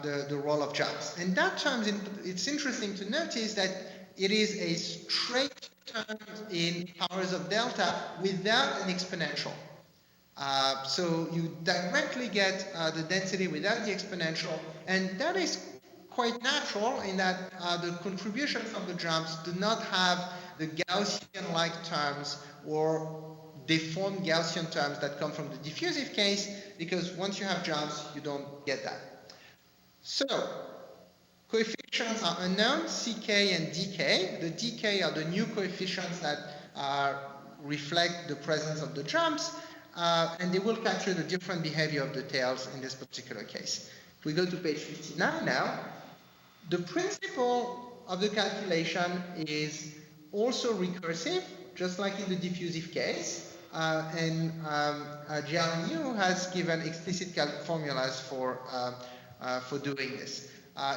the role of jumps. And that term, it's interesting to notice that it is a straight term in powers of delta without an exponential. So you directly get the density without the exponential, and that is quite natural in that the contribution from the jumps do not have the Gaussian-like terms or deformed Gaussian terms that come from the diffusive case, because once you have jumps, you don't get that. So, coefficients are unknown, ck and dk. The dk are the new coefficients that reflect the presence of the jumps, and they will capture the different behavior of the tails in this particular case. If we go to page 59 now, the principle of the calculation is also recursive, just like in the diffusive case. And Jiali Liu has given explicit formulas for doing this.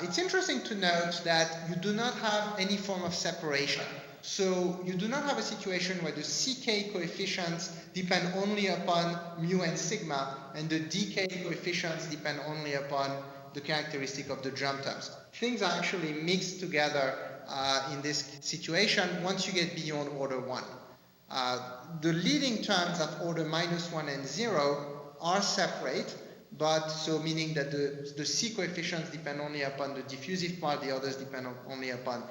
It's interesting to note that you do not have any form of separation. So you do not have a situation where the ck coefficients depend only upon mu and sigma, and the dk coefficients depend only upon the characteristic of the jump terms. Things are actually mixed together in this situation once you get beyond order 1. The leading terms of order -1 and 0 are separate, but so meaning that the C coefficients depend only upon the diffusive part, the others depend only upon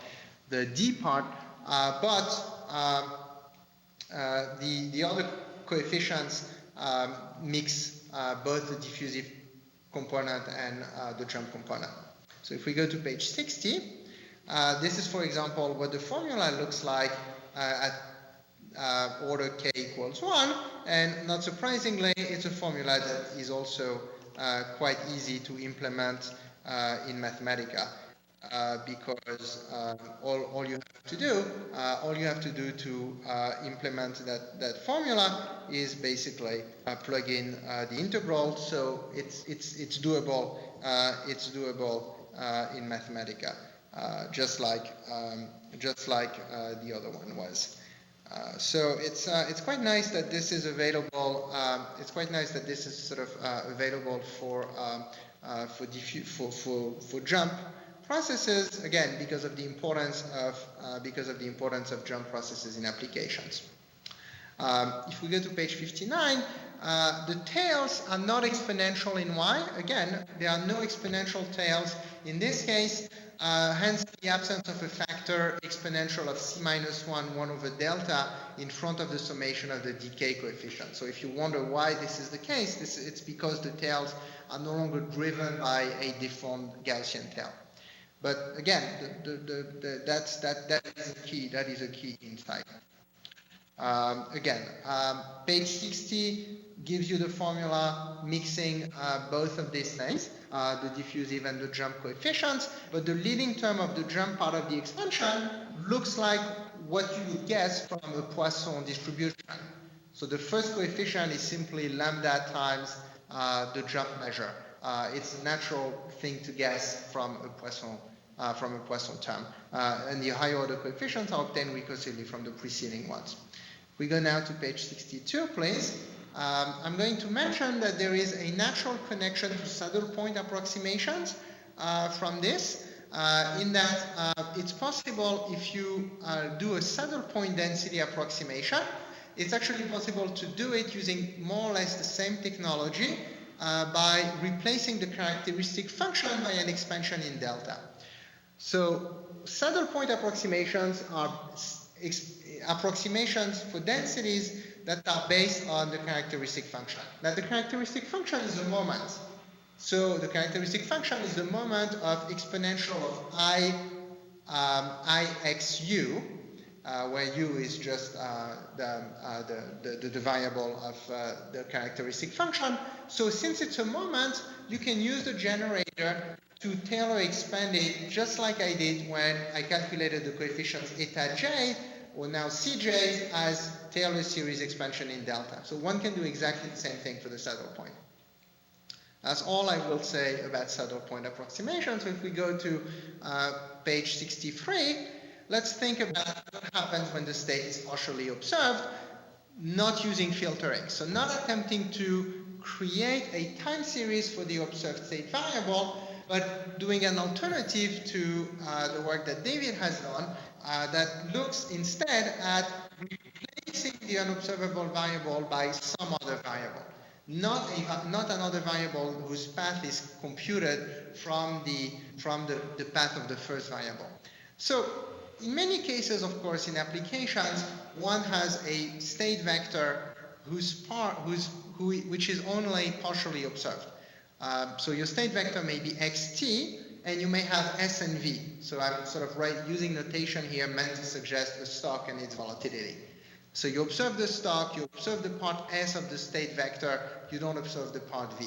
the D part, but the other coefficients mix both the diffusive component and the jump component. So if we go to page 60, this is, for example, what the formula looks like at order k equals 1, and not surprisingly, it's a formula that is also quite easy to implement in Mathematica, because all you have to do to implement that formula is basically plug in the integral. So it's doable. It's doable in Mathematica, just like the other one was. So it's quite nice that this is available. It's quite nice that this is sort of available for jump processes, again because of the importance of jump processes in applications. If we go to page 59, the tails are not exponential in Y. Again, there are no exponential tails in this case. hence the absence of a factor exponential of c minus 1 over delta in front of the summation of the decay coefficient. So if you wonder why this is the case, it's because the tails are no longer driven by a deformed Gaussian tail. But again, that is a key. That is a key insight. Page 60 gives you the formula mixing both of these things, the diffusive and the jump coefficients, but the leading term of the jump part of the expansion looks like what you would guess from a Poisson distribution. So the first coefficient is simply lambda times the jump measure. It's a natural thing to guess from a Poisson term. And the higher order coefficients are obtained recursively from the preceding ones. We go now to page 62, please. I'm going to mention that there is a natural connection to saddle point approximations from this, in that it's possible if you do a saddle point density approximation, it's actually possible to do it using more or less the same technology by replacing the characteristic function by an expansion in delta. So saddle point approximations are approximations for densities that are based on the characteristic function. Now the characteristic function is a moment. So the characteristic function is the moment of exponential of ixu, where u is just the variable of the characteristic function. So since it's a moment, you can use the generator to Taylor expand it just like I did when I calculated the coefficients eta j, or now cj, as Taylor series expansion in delta. So one can do exactly the same thing for the saddle point. That's all I will say about saddle point approximation. So if we go to page 63, let's think about what happens when the state is partially observed, not using filtering. So not attempting to create a time series for the observed state variable, but doing an alternative to the work that David has done that looks instead at replacing the unobservable variable by some other variable. Not another variable whose path is computed from the path of the first variable. So in many cases, of course, in applications, one has a state vector which is only partially observed. So your state vector may be xt, and you may have s and v. So I'm sort of using notation here meant to suggest a stock and its volatility. So you observe the stock, you observe the part s of the state vector, you don't observe the part v.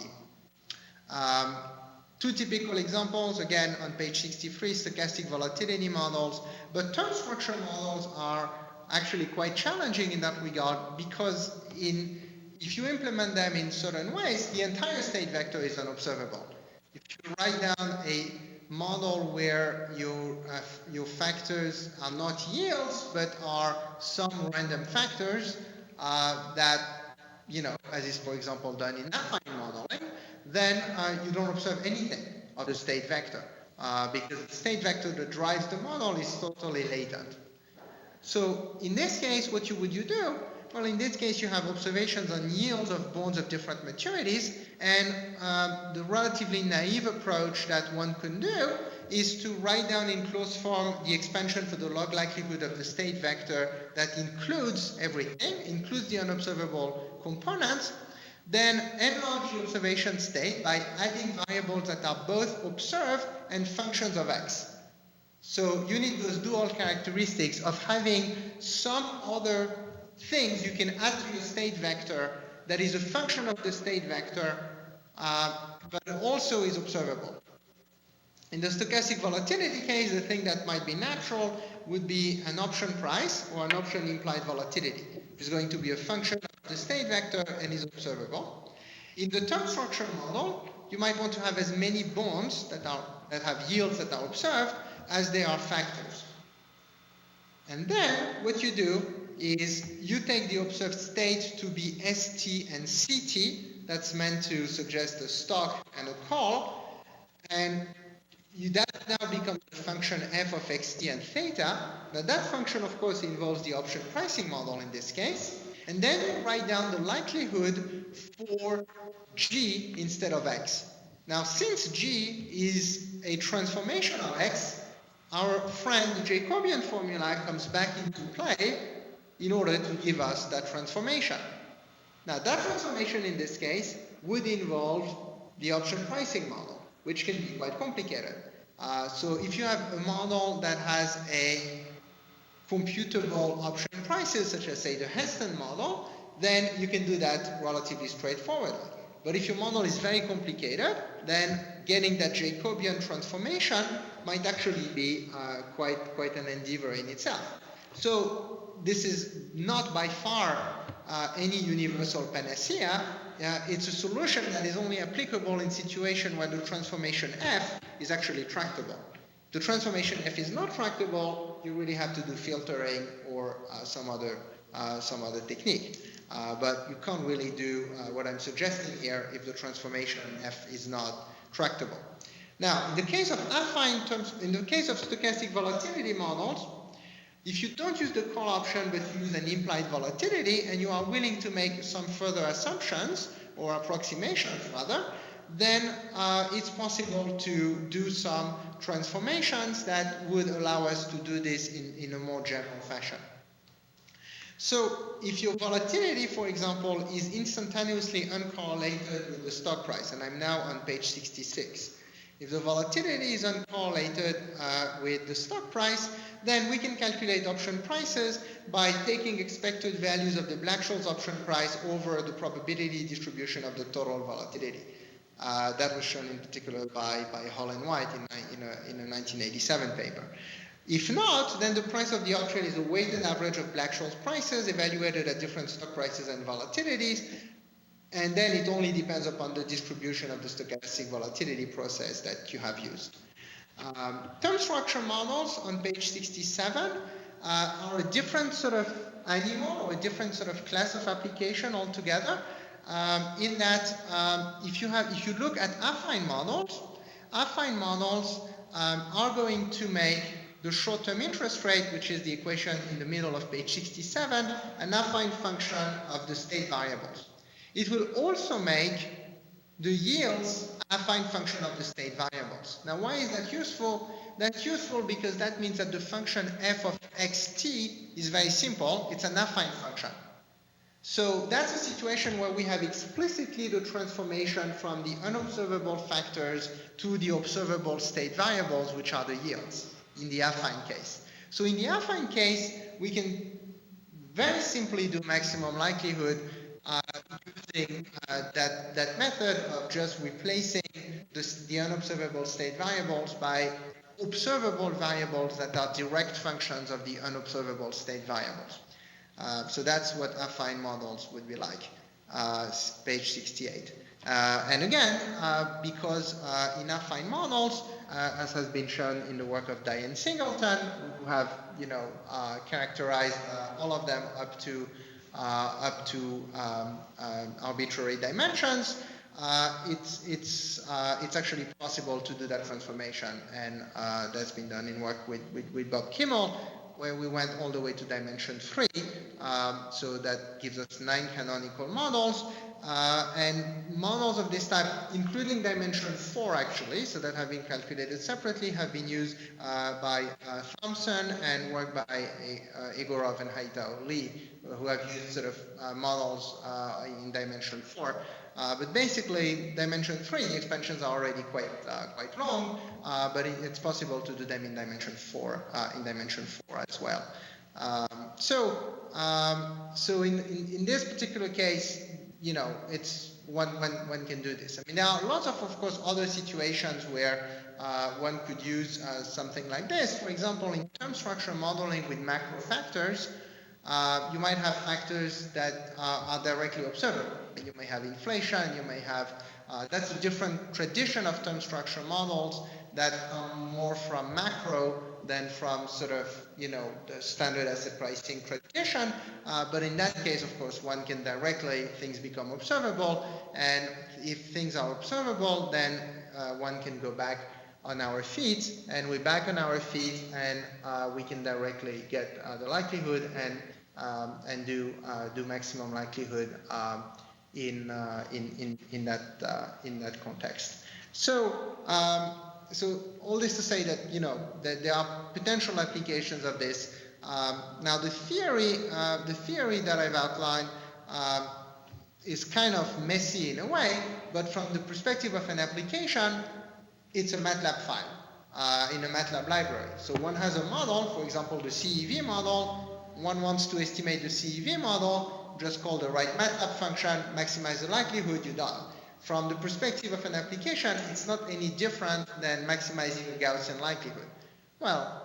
Two typical examples, again on page 63, stochastic volatility models, but term structure models are actually quite challenging in that regard, because if you implement them in certain ways, the entire state vector is unobservable. If you write down a model where your factors are not yields, but are some random factors that, as is, for example, done in affine modeling, then you don't observe anything of the state vector, because the state vector that drives the model is totally latent. So in this case, what would you do? Well, in this case, you have observations on yields of bonds of different maturities, and the relatively naive approach that one can do is to write down in closed form the expansion for the log likelihood of the state vector that includes everything, includes the unobservable components, then enlarge the observation state by adding variables that are both observed and functions of x. So you need those dual characteristics of having some other things you can add to your state vector that is a function of the state vector, but also is observable. In the stochastic volatility case, the thing that might be natural would be an option price or an option implied volatility, which is going to be a function of the state vector and is observable. In the term structure model, you might want to have as many bonds that have yields that are observed as they are factors. And then what you do is you take the observed state to be st and ct, that's meant to suggest a stock and a call, and that now becomes a function f of xt and theta. Now that function, of course, involves the option pricing model in this case, and then you write down the likelihood for g instead of x. Now, since g is a transformation of x, our friend the Jacobian formula comes back into play in order to give us that transformation. Now that transformation in this case would involve the option pricing model, which can be quite complicated. So if you have a model that has a computable option prices, such as say the Heston model, then you can do that relatively straightforwardly. But if your model is very complicated, then getting that Jacobian transformation might actually be quite an endeavor in itself. So this is not by far any universal panacea. It's a solution that is only applicable in situation where the transformation f is actually tractable. The transformation f is not tractable, you really have to do filtering or some other technique. But you can't really do what I'm suggesting here if the transformation f is not tractable. Now, in the case of affine terms, in the case of stochastic volatility models, if you don't use the call option but use an implied volatility and you are willing to make some further assumptions or approximations rather, then it's possible to do some transformations that would allow us to do this in a more general fashion. So if your volatility, for example, is instantaneously uncorrelated with the stock price, and I'm now on page 66, if the volatility is uncorrelated with the stock price, then we can calculate option prices by taking expected values of the Black-Scholes option price over the probability distribution of the total volatility. That was shown in particular by Hall and White in a 1987 paper. If not, then the price of the option is a weighted average of Black-Scholes prices evaluated at different stock prices and volatilities, and then it only depends upon the distribution of the stochastic volatility process that you have used. Term structure models on page 67 are a different sort of animal or a different sort of class of application altogether. In that, if you look at affine models are going to make the short-term interest rate, which is the equation in the middle of page 67, an affine function of the state variables. It will also make the yields affine function of the state variables. Now, why is that useful? That's useful because that means that the function f of xt is very simple. It's an affine function. So that's a situation where we have explicitly the transformation from the unobservable factors to the observable state variables, which are the yields in the affine case. So in the affine case, we can very simply do maximum likelihood using that method of just replacing the unobservable state variables by observable variables that are direct functions of the unobservable state variables. So that's what affine models would be like, page 68. And again, because in affine models, as has been shown in the work of Diane Singleton, who have characterized all of them up to arbitrary dimensions, it's actually possible to do that transformation, and that's been done in work with Bob Kimmel, where we went all the way to dimension 3. So that gives us 9 canonical models, and models of this type, including dimension 4 actually, so that have been calculated separately, have been used by Thompson and work by Egorov and Haitao Lee, who have used sort of models in dimension 4. But basically, dimension 3, the expansions are already quite long, but it's possible to do them in dimension 4, as well. So in this particular case, it's one can do this. I mean, there are lots of course, other situations where one could use something like this. For example, in term structure modeling with macro factors, you might have factors that are directly observable. You may have inflation, you may have, that's a different tradition of term structure models that come more from macro than from sort of, the standard asset pricing tradition. But in that case, of course, one can directly, things become observable. And if things are observable, then one can go back on our feet, and we're back on our feet, and we can directly get the likelihood and do maximum likelihood in that context. So so all this to say that, that there are potential applications of this. Now the theory that I've outlined is kind of messy in a way, but from the perspective of an application, it's a MATLAB file in a MATLAB library. So one has a model, for example, the CEV model. One wants to estimate the CEV model, just call the right MATLAB function, maximize the likelihood, you're done. From the perspective of an application, it's not any different than maximizing a Gaussian likelihood. Well,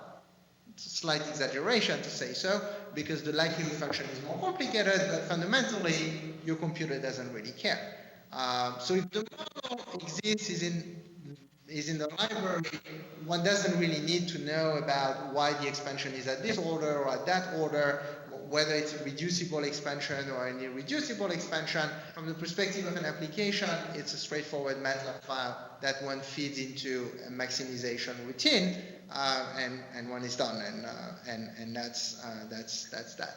it's a slight exaggeration to say so, because the likelihood function is more complicated, but fundamentally, your computer doesn't really care. So if the model exists, is in the library, one doesn't really need to know about why the expansion is at this order or at that order, whether it's a reducible expansion or an irreducible expansion. From the perspective of an application, it's a straightforward MATLAB file that one feeds into a maximization routine, and one is done, and that's that.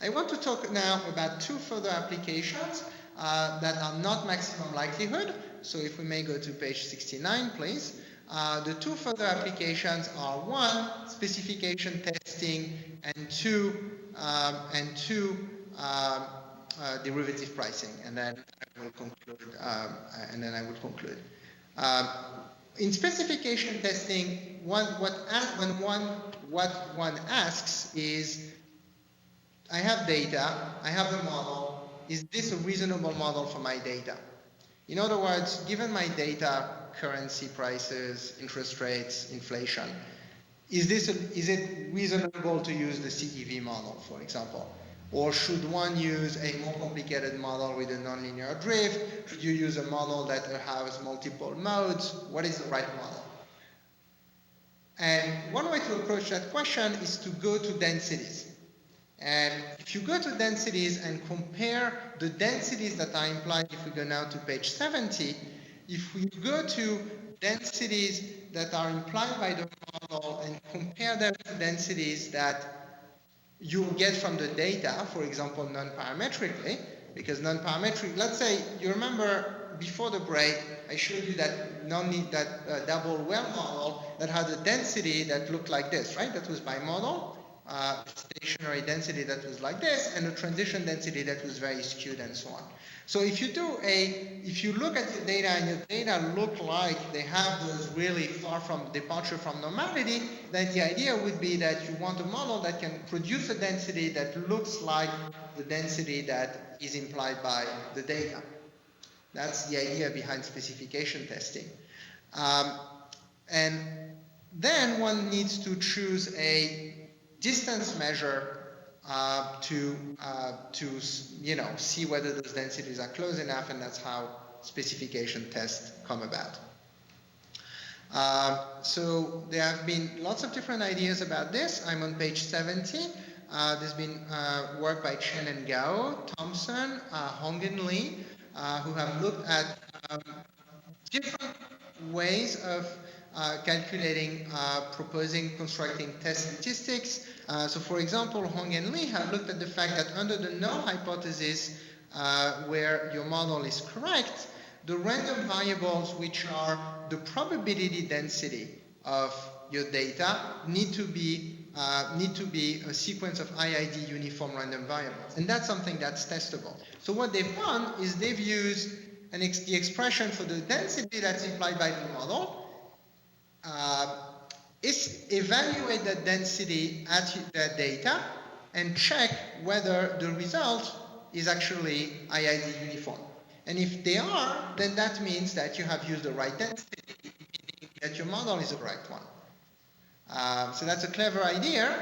I want to talk now about two further applications that are not maximum likelihood. So if we may go to page 69, please. The two further applications are one, specification testing, and two, derivative pricing. And then I will conclude. In specification testing, what one asks is, I have data, I have a model. Is this a reasonable model for my data? In other words, given my data, currency prices, interest rates, inflation, is it reasonable to use the CEV model, for example? Or should one use a more complicated model with a nonlinear drift? Should you use a model that has multiple modes? What is the right model? And one way to approach that question is to go to densities. And if you go to densities and compare the densities that are implied, if we go now to page 70, if we go to densities that are implied by the model and compare them to densities that you get from the data, for example, non-parametrically, because non-parametric, let's say, you remember before the break, I showed you that double well model that had a density that looked like this, right? That was bimodal. Stationary density that was like this, and a transition density that was very skewed and so on. So if you look at your data and your data look like they have those really far from departure from normality, then the idea would be that you want a model that can produce a density that looks like the density that is implied by the data. That's the idea behind specification testing. And then one needs to choose a distance measure to see whether those densities are close enough, and that's how specification tests come about. So there have been lots of different ideas about this. I'm on page 70. There's been work by Chen and Gao, Thompson, Hong and Lee, who have looked at different ways of calculating, proposing, constructing test statistics. So for example, Hong and Lee have looked at the fact that under the null hypothesis, where your model is correct, the random variables, which are the probability density of your data, need to be a sequence of IID uniform random variables. And that's something that's testable. So what they've done is they've used the expression for the density that's implied by the model, is evaluate that density at that data and check whether the result is actually IID uniform. And if they are, then that means that you have used the right density, meaning that your model is the correct one. So that's a clever idea.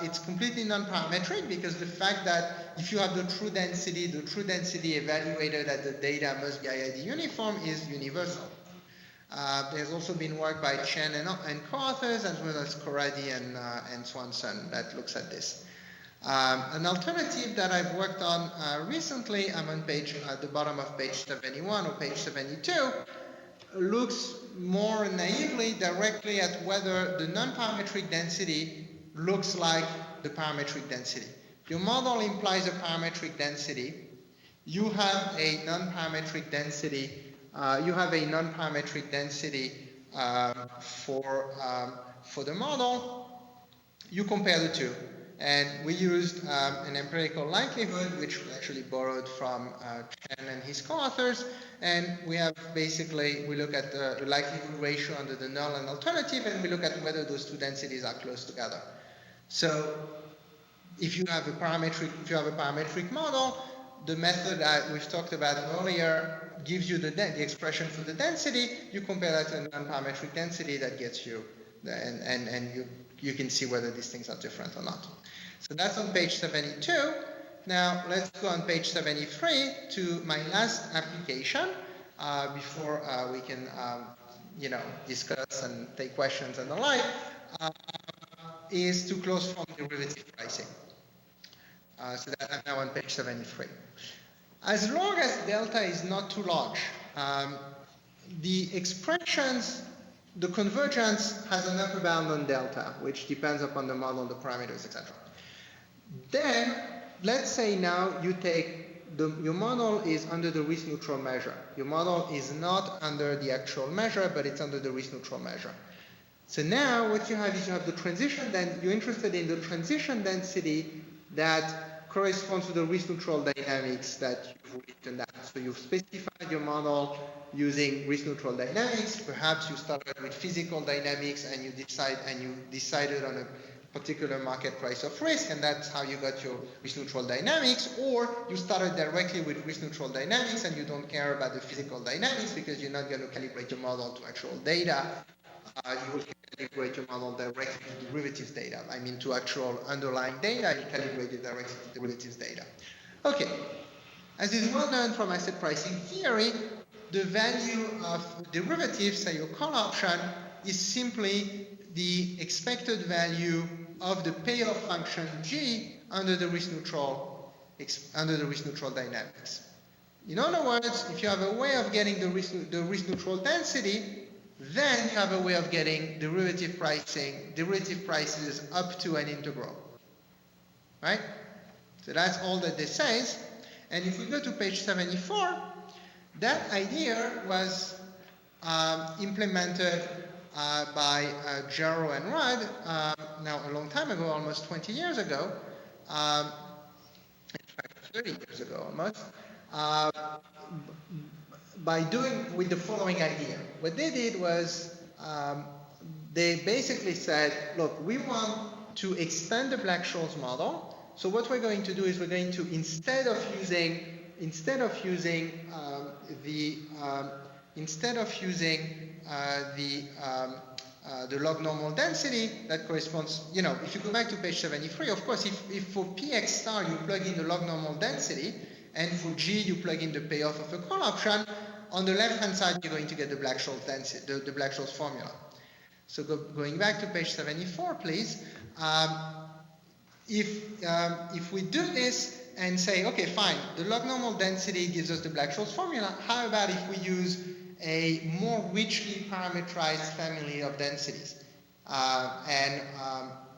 It's completely non-parametric, because the fact that if you have the true density evaluated at the data must be IID uniform is universal. There's also been work by Chen and co-authors, as well as Corradi and Swanson, that looks at this. An alternative that I've worked on recently, I'm on at the bottom of page 71 or page 72, looks more naively directly at whether the non-parametric density looks like the parametric density. Your model implies a parametric density. You have a non-parametric density. for the model, you compare the two. And we used an empirical likelihood, which we actually borrowed from Chen and his co-authors. And we have basically, we look at the likelihood ratio under the null and alternative, and we look at whether those two densities are close together. So if you have a parametric model, the method that we've talked about earlier gives you the expression for the density. You compare that to a non-parametric density, that gets you, and you can see whether these things are different or not. So that's on page 72. Now let's go on page 73 to my last application before we can, discuss and take questions and the like, is to closed form derivative pricing. So that I'm now on page 73. As long as delta is not too large, the expressions, the convergence has an upper bound on delta, which depends upon the model, the parameters, etc. Then, let's say now you take, your model is under the risk neutral measure. Your model is not under the actual measure, but it's under the risk neutral measure. So now what you have is you have the transition, then you're interested in the transition density that corresponds to the risk neutral dynamics that you've written down. So you've specified your model using risk neutral dynamics. Perhaps you started with physical dynamics and you decided on a particular market price of risk, and that's how you got your risk neutral dynamics. Or you started directly with risk neutral dynamics and you don't care about the physical dynamics because you're not going to calibrate your model to actual data. You will calibrate your model directly to derivatives data. I mean, to actual underlying data, you calibrate it directly to derivatives data. Okay. As is well known from asset pricing theory, the value of derivatives, say your call option, is simply the expected value of the payoff function G under the risk neutral dynamics. In other words, if you have a way of getting the risk neutral density, then you have a way of getting derivative prices up to an integral. Right? So that's all that this says. And if we go to page 74, that idea was implemented by Jarrow and Rudd, now a long time ago, almost 20 years ago, in fact 30 years ago almost, by doing with the following idea. What they did was they basically said, look, we want to extend the Black-Scholes model. So what we're going to do is we're going to, instead of using the log normal density that corresponds, if you go back to page 73, of course, if for Px star you plug in the log normal density, and for G you plug in the payoff of a call option, on the left-hand side you're going to get the Black-Scholes density, the Black-Scholes formula. So going back to page 74, please. If we do this and say, okay, fine, the log normal density gives us the Black-Scholes formula, how about if we use a more richly parameterized family of densities?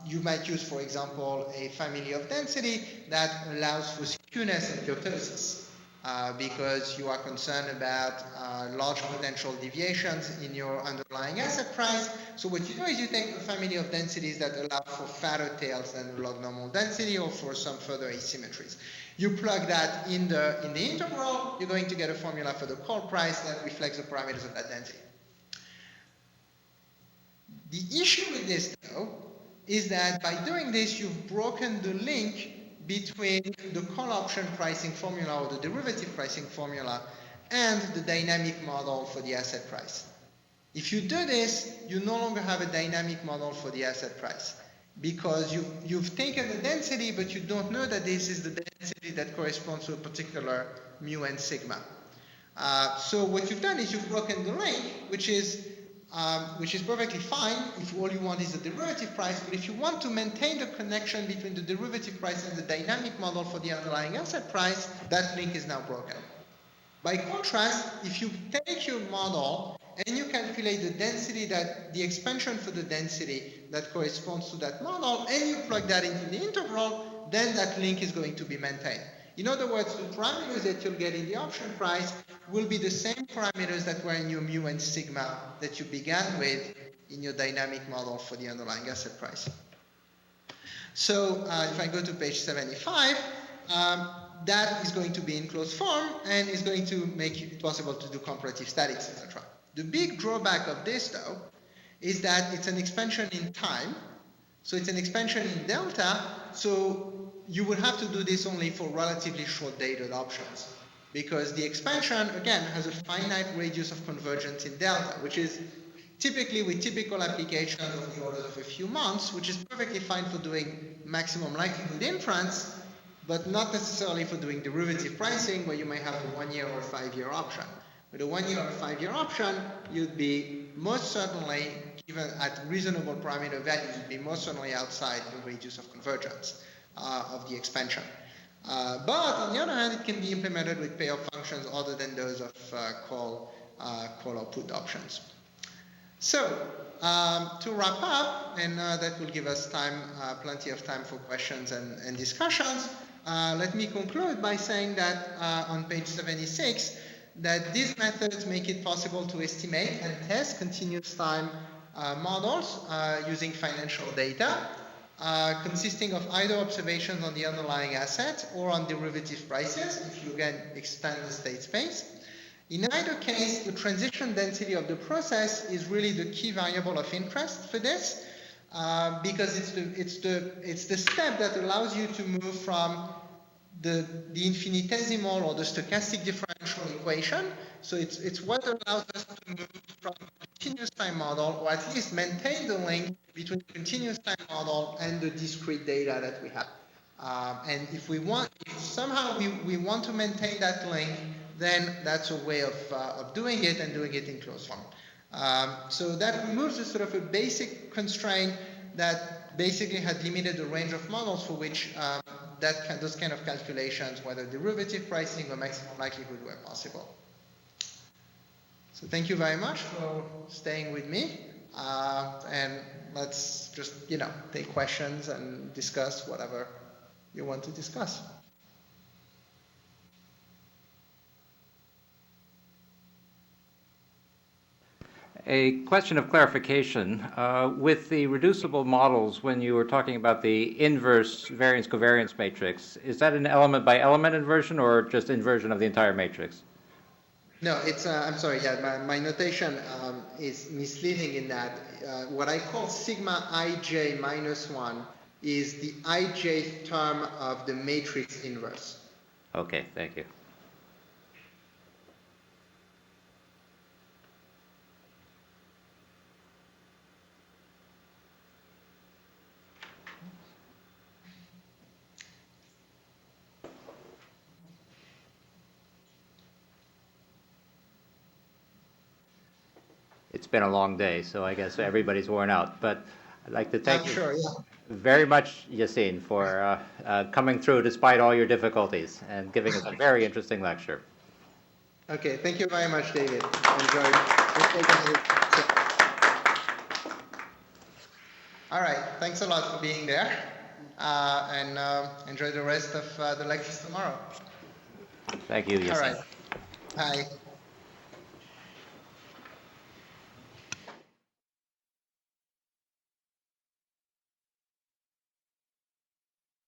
You might use, for example, a family of density that allows for skewness and kurtosis, because you are concerned about large potential deviations in your underlying asset price. So what you do is you take a family of densities that allow for fatter tails than the log normal density or for some further asymmetries. You plug that in the integral, you're going to get a formula for the call price that reflects the parameters of that density. The issue with this, though, is that by doing this, you've broken the link between the call option pricing formula or the derivative pricing formula and the dynamic model for the asset price. If you do this, you no longer have a dynamic model for the asset price because you've taken the density, but you don't know that this is the density that corresponds to a particular mu and sigma. So what you've done is you've broken the link, which is perfectly fine if all you want is the derivative price, but if you want to maintain the connection between the derivative price and the dynamic model for the underlying asset price, that link is now broken. By contrast, if you take your model and you calculate the expansion for the density that corresponds to that model, and you plug that into the integral, then that link is going to be maintained. In other words, the parameters that you'll get in the option price will be the same parameters that were in your mu and sigma that you began with in your dynamic model for the underlying asset price. So if I go to page 75, that is going to be in closed form and is going to make it possible to do comparative statics, etc. The big drawback of this, though, is that it's an expansion in time. So it's an expansion in delta. So you would have to do this only for relatively short-dated options, because the expansion, again, has a finite radius of convergence in delta, which is typically with typical applications of the order of a few months, which is perfectly fine for doing maximum likelihood inference, but not necessarily for doing derivative pricing, where you may have a 1 year or 5 year option. With a 1 year or 5 year option, you'd be most certainly, given at reasonable parameter values, you'd be most certainly outside the radius of convergence of the expansion. But on the other hand, it can be implemented with payoff functions other than those of call or put options. So to wrap up, and that will give us time, plenty of time for questions and discussions, let me conclude by saying that on page 76, that these methods make it possible to estimate and test continuous time models using financial data, consisting of either observations on the underlying asset or on derivative prices, if you again extend the state space. In either case, the transition density of the process is really the key variable of interest for this, because it's the step that allows you to move from the infinitesimal or the stochastic differential equation. So it's what allows us to move from a continuous time model, or at least maintain the link between the continuous time model and the discrete data that we have. And if somehow we want to maintain that link, then that's a way of doing it, and doing it in closed form. So that removes a sort of a basic constraint that basically had limited the range of models for which those kind of calculations, whether derivative pricing or maximum likelihood, were possible. So thank you very much for staying with me, and let's just take questions and discuss whatever you want to discuss. A question of clarification. With the reducible models, when you were talking about the inverse variance covariance matrix, is that an element by element inversion or just inversion of the entire matrix? No, it's, I'm sorry, yeah, my notation is misleading in that what I call sigma ij minus 1 is the ijth term of the matrix inverse. Okay, thank you. It's been a long day, so I guess everybody's worn out. But I'd like to thank you very much, Yacine, for coming through despite all your difficulties and giving us a very interesting lecture. Okay, thank you very much, David. Enjoyed. All right, thanks a lot for being there, and enjoy the rest of the lectures tomorrow. Thank you, Yacine. All right, bye.